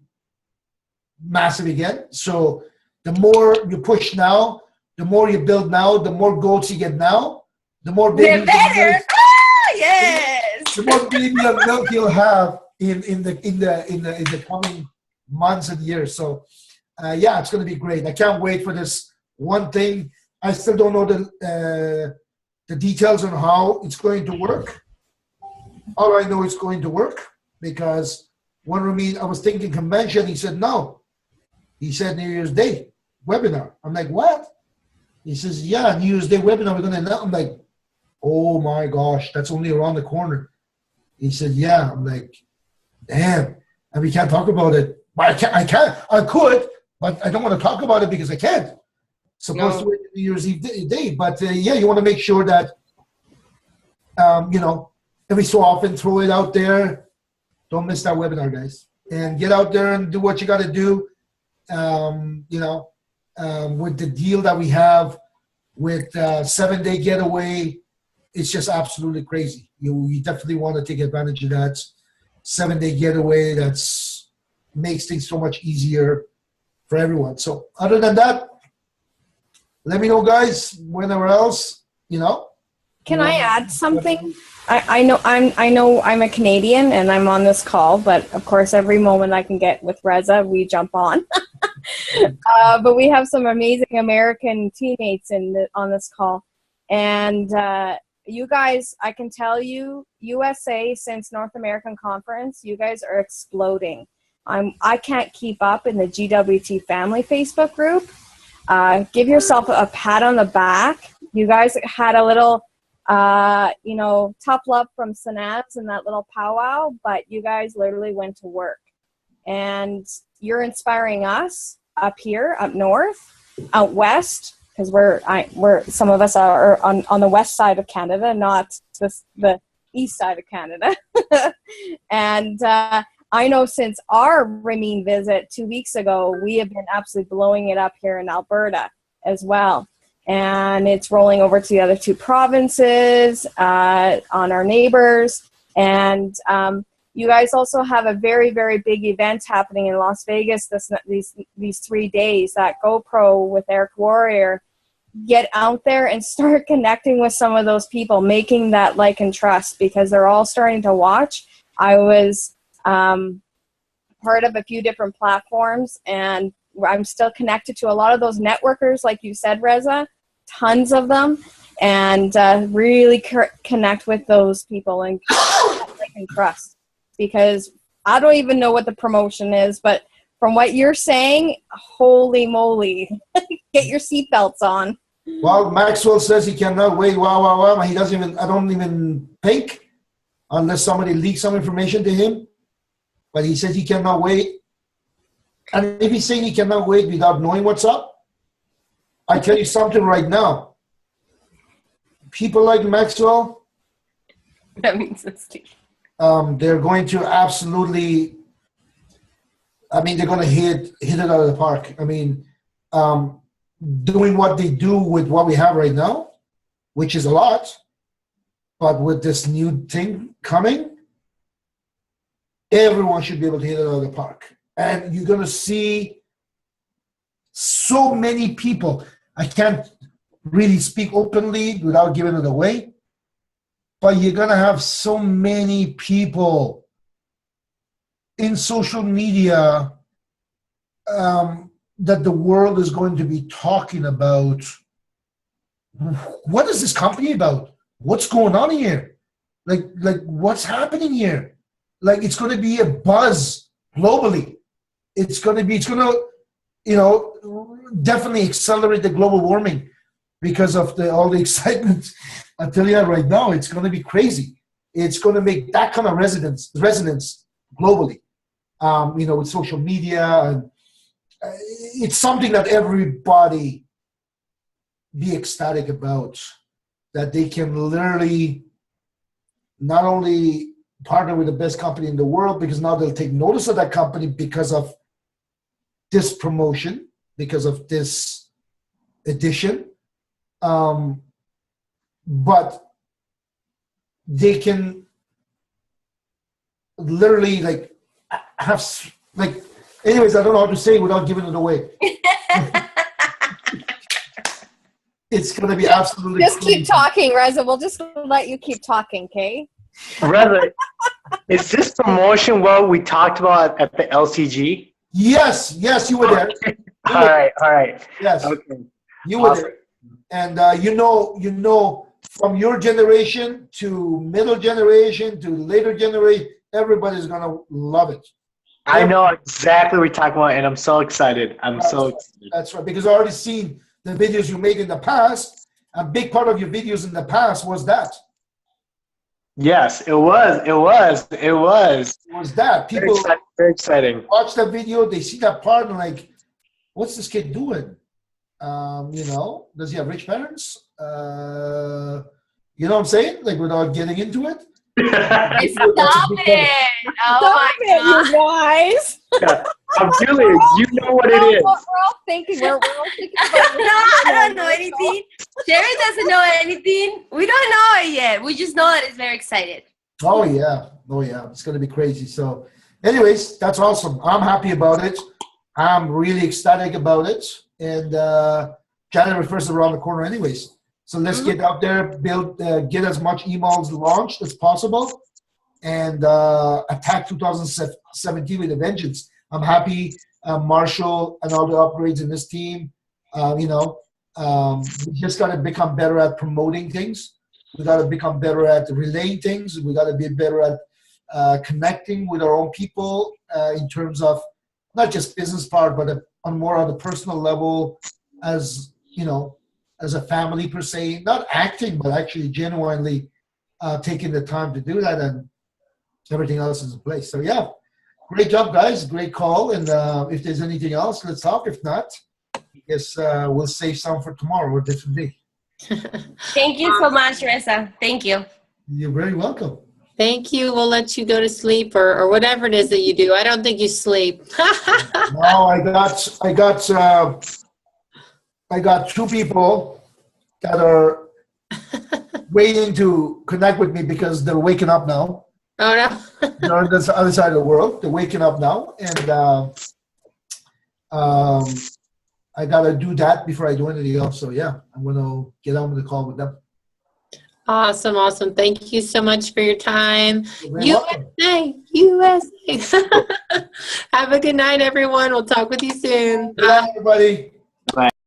massive again. So the more you push now, the more you build now, the more goats you get now, the more babies. Better. Yes. The more baby of milk you'll have in the coming months and years. So yeah, it's going to be great. I can't wait for this one thing. I still don't know the details on how it's going to work. All I know it's going to work because when Ramin, I was thinking convention, he said no. He said New Year's Day webinar. I'm like, what? He says, yeah, New Year's Day webinar. We're going to. I'm like, oh my gosh, that's only around the corner. He said, yeah. I'm like, damn, and we can't talk about it. But I could, but I don't want to talk about it because I can't. Supposed to wait New Year's Eve day, but yeah, you want to make sure that you know, every so often throw it out there. Don't miss that webinar, guys. And get out there and do what you got to do. You know, with the deal that we have with 7-day getaway, it's just absolutely crazy. You definitely want to take advantage of that 7-day getaway. That's makes things so much easier for everyone. So other than that, let me know, guys, whenever else, you know. Can I add something? I know I'm a Canadian and I'm on this call, but of course every moment I can get with Reza, we jump on. But we have some amazing American teammates on this call, and you guys, I can tell you, USA since North American Conference, you guys are exploding. I can't keep up in the GWT family Facebook group. Give yourself a pat on the back. You guys had a little, you know, tough love from Synapse and that little powwow, but you guys literally went to work. And you're inspiring us up here, up north, out west, because we're some of us are on the west side of Canada, not the east side of Canada. And I know since our Ramin visit 2 weeks ago, we have been absolutely blowing it up here in Alberta as well. And it's rolling over to the other 2 provinces, on our neighbors. And you guys also have a very, very big event happening in Las Vegas these 3 days, that GoPro with Eric Warrior. Get out there and start connecting with some of those people, making that like and trust, because they're all starting to watch. I was part of a few different platforms, and I'm still connected to a lot of those networkers, like you said, Reza, tons of them, and really connect with those people and like and trust, because I don't even know what the promotion is, but from what you're saying, holy moly, get your seatbelts on. Well, Maxwell says he cannot wait. Wow. He doesn't even, I don't even think unless somebody leaks some information to him. But he says he cannot wait. And if he's saying he cannot wait without knowing what's up, I tell you something right now. People like Maxwell, That means it's they're going to absolutely, I mean, they're going to hit it out of the park. I mean, doing what they do with what we have right now, which is a lot, but with this new thing coming, everyone should be able to hit it out of the park. And you're going to see so many people. I can't really speak openly without giving it away, but you're going to have so many people in social media that the world is going to be talking about. What is this company about? What's going on here? Like what's happening here? Like, it's going to be a buzz globally. It's going to, you know, definitely accelerate the global warming because of all the excitement. I tell you right now, it's going to be crazy. It's going to make that kind of resonance globally. You know, with social media, and it's something that everybody be ecstatic about, that they can literally not only partner with the best company in the world, because now they'll take notice of that company because of this promotion, because of this edition, but they can literally like have like, anyways, I don't know how to say it without giving it away. It's going to be absolutely Just crazy. keep talking, Reza. We'll just let you keep talking, okay? Reza, is this promotion what we talked about at the LCG? Yes, you were there. All right. Yes, Okay. you were Awesome. there. And you know, from your generation to middle generation to later generation, everybody's going to love it. I know exactly what you're talking about, and I'm so excited. That's right, because I already seen the videos you made in the past. A big part of your videos in the past was that. Yes, it was. Was that. People Very exciting. watch the video, they see that part and like, what's this kid doing? You know, does he have rich parents? You You know what I'm saying? Like without getting into it. Stop it! Oh Stop my it, god! you guys. Yeah. I'm feeling you know what it is. We're all thinking. We're all thinking No, about I don't know anything. Sherry doesn't know anything. We don't know it yet. We just know that it's very excited. Oh yeah. It's gonna be crazy. So, anyways, that's awesome. I'm happy about it. I'm really ecstatic about it. And January 1st is around the corner, anyways. So let's get out there, build, get as much emails launched as possible, and attack 2017 with a vengeance. I'm happy, Marshall and all the upgrades in this team. We just got to become better at promoting things. We got to become better at relaying things. We got to be better at connecting with our own people in terms of not just business part, but on more on the personal level, as as a family per se, not acting, but actually genuinely taking the time to do that, and everything else is in place. So yeah, great job, guys. Great call. And if there's anything else, let's talk. If not, I guess we'll save some for tomorrow or a different day. Thank you so much, Reza. Thank you. You're very welcome. Thank you. We'll let you go to sleep or whatever it is that you do. I don't think you sleep. No, I got two people that are waiting to connect with me because they're waking up now. Oh, no. They're on the other side of the world. They're waking up now. And I got to do that before I do anything else. So, yeah, I'm going to get on with the call with them. Awesome. Thank you so much for your time. You're very USA. Have a good night, everyone. We'll talk with you soon. Good night, everybody.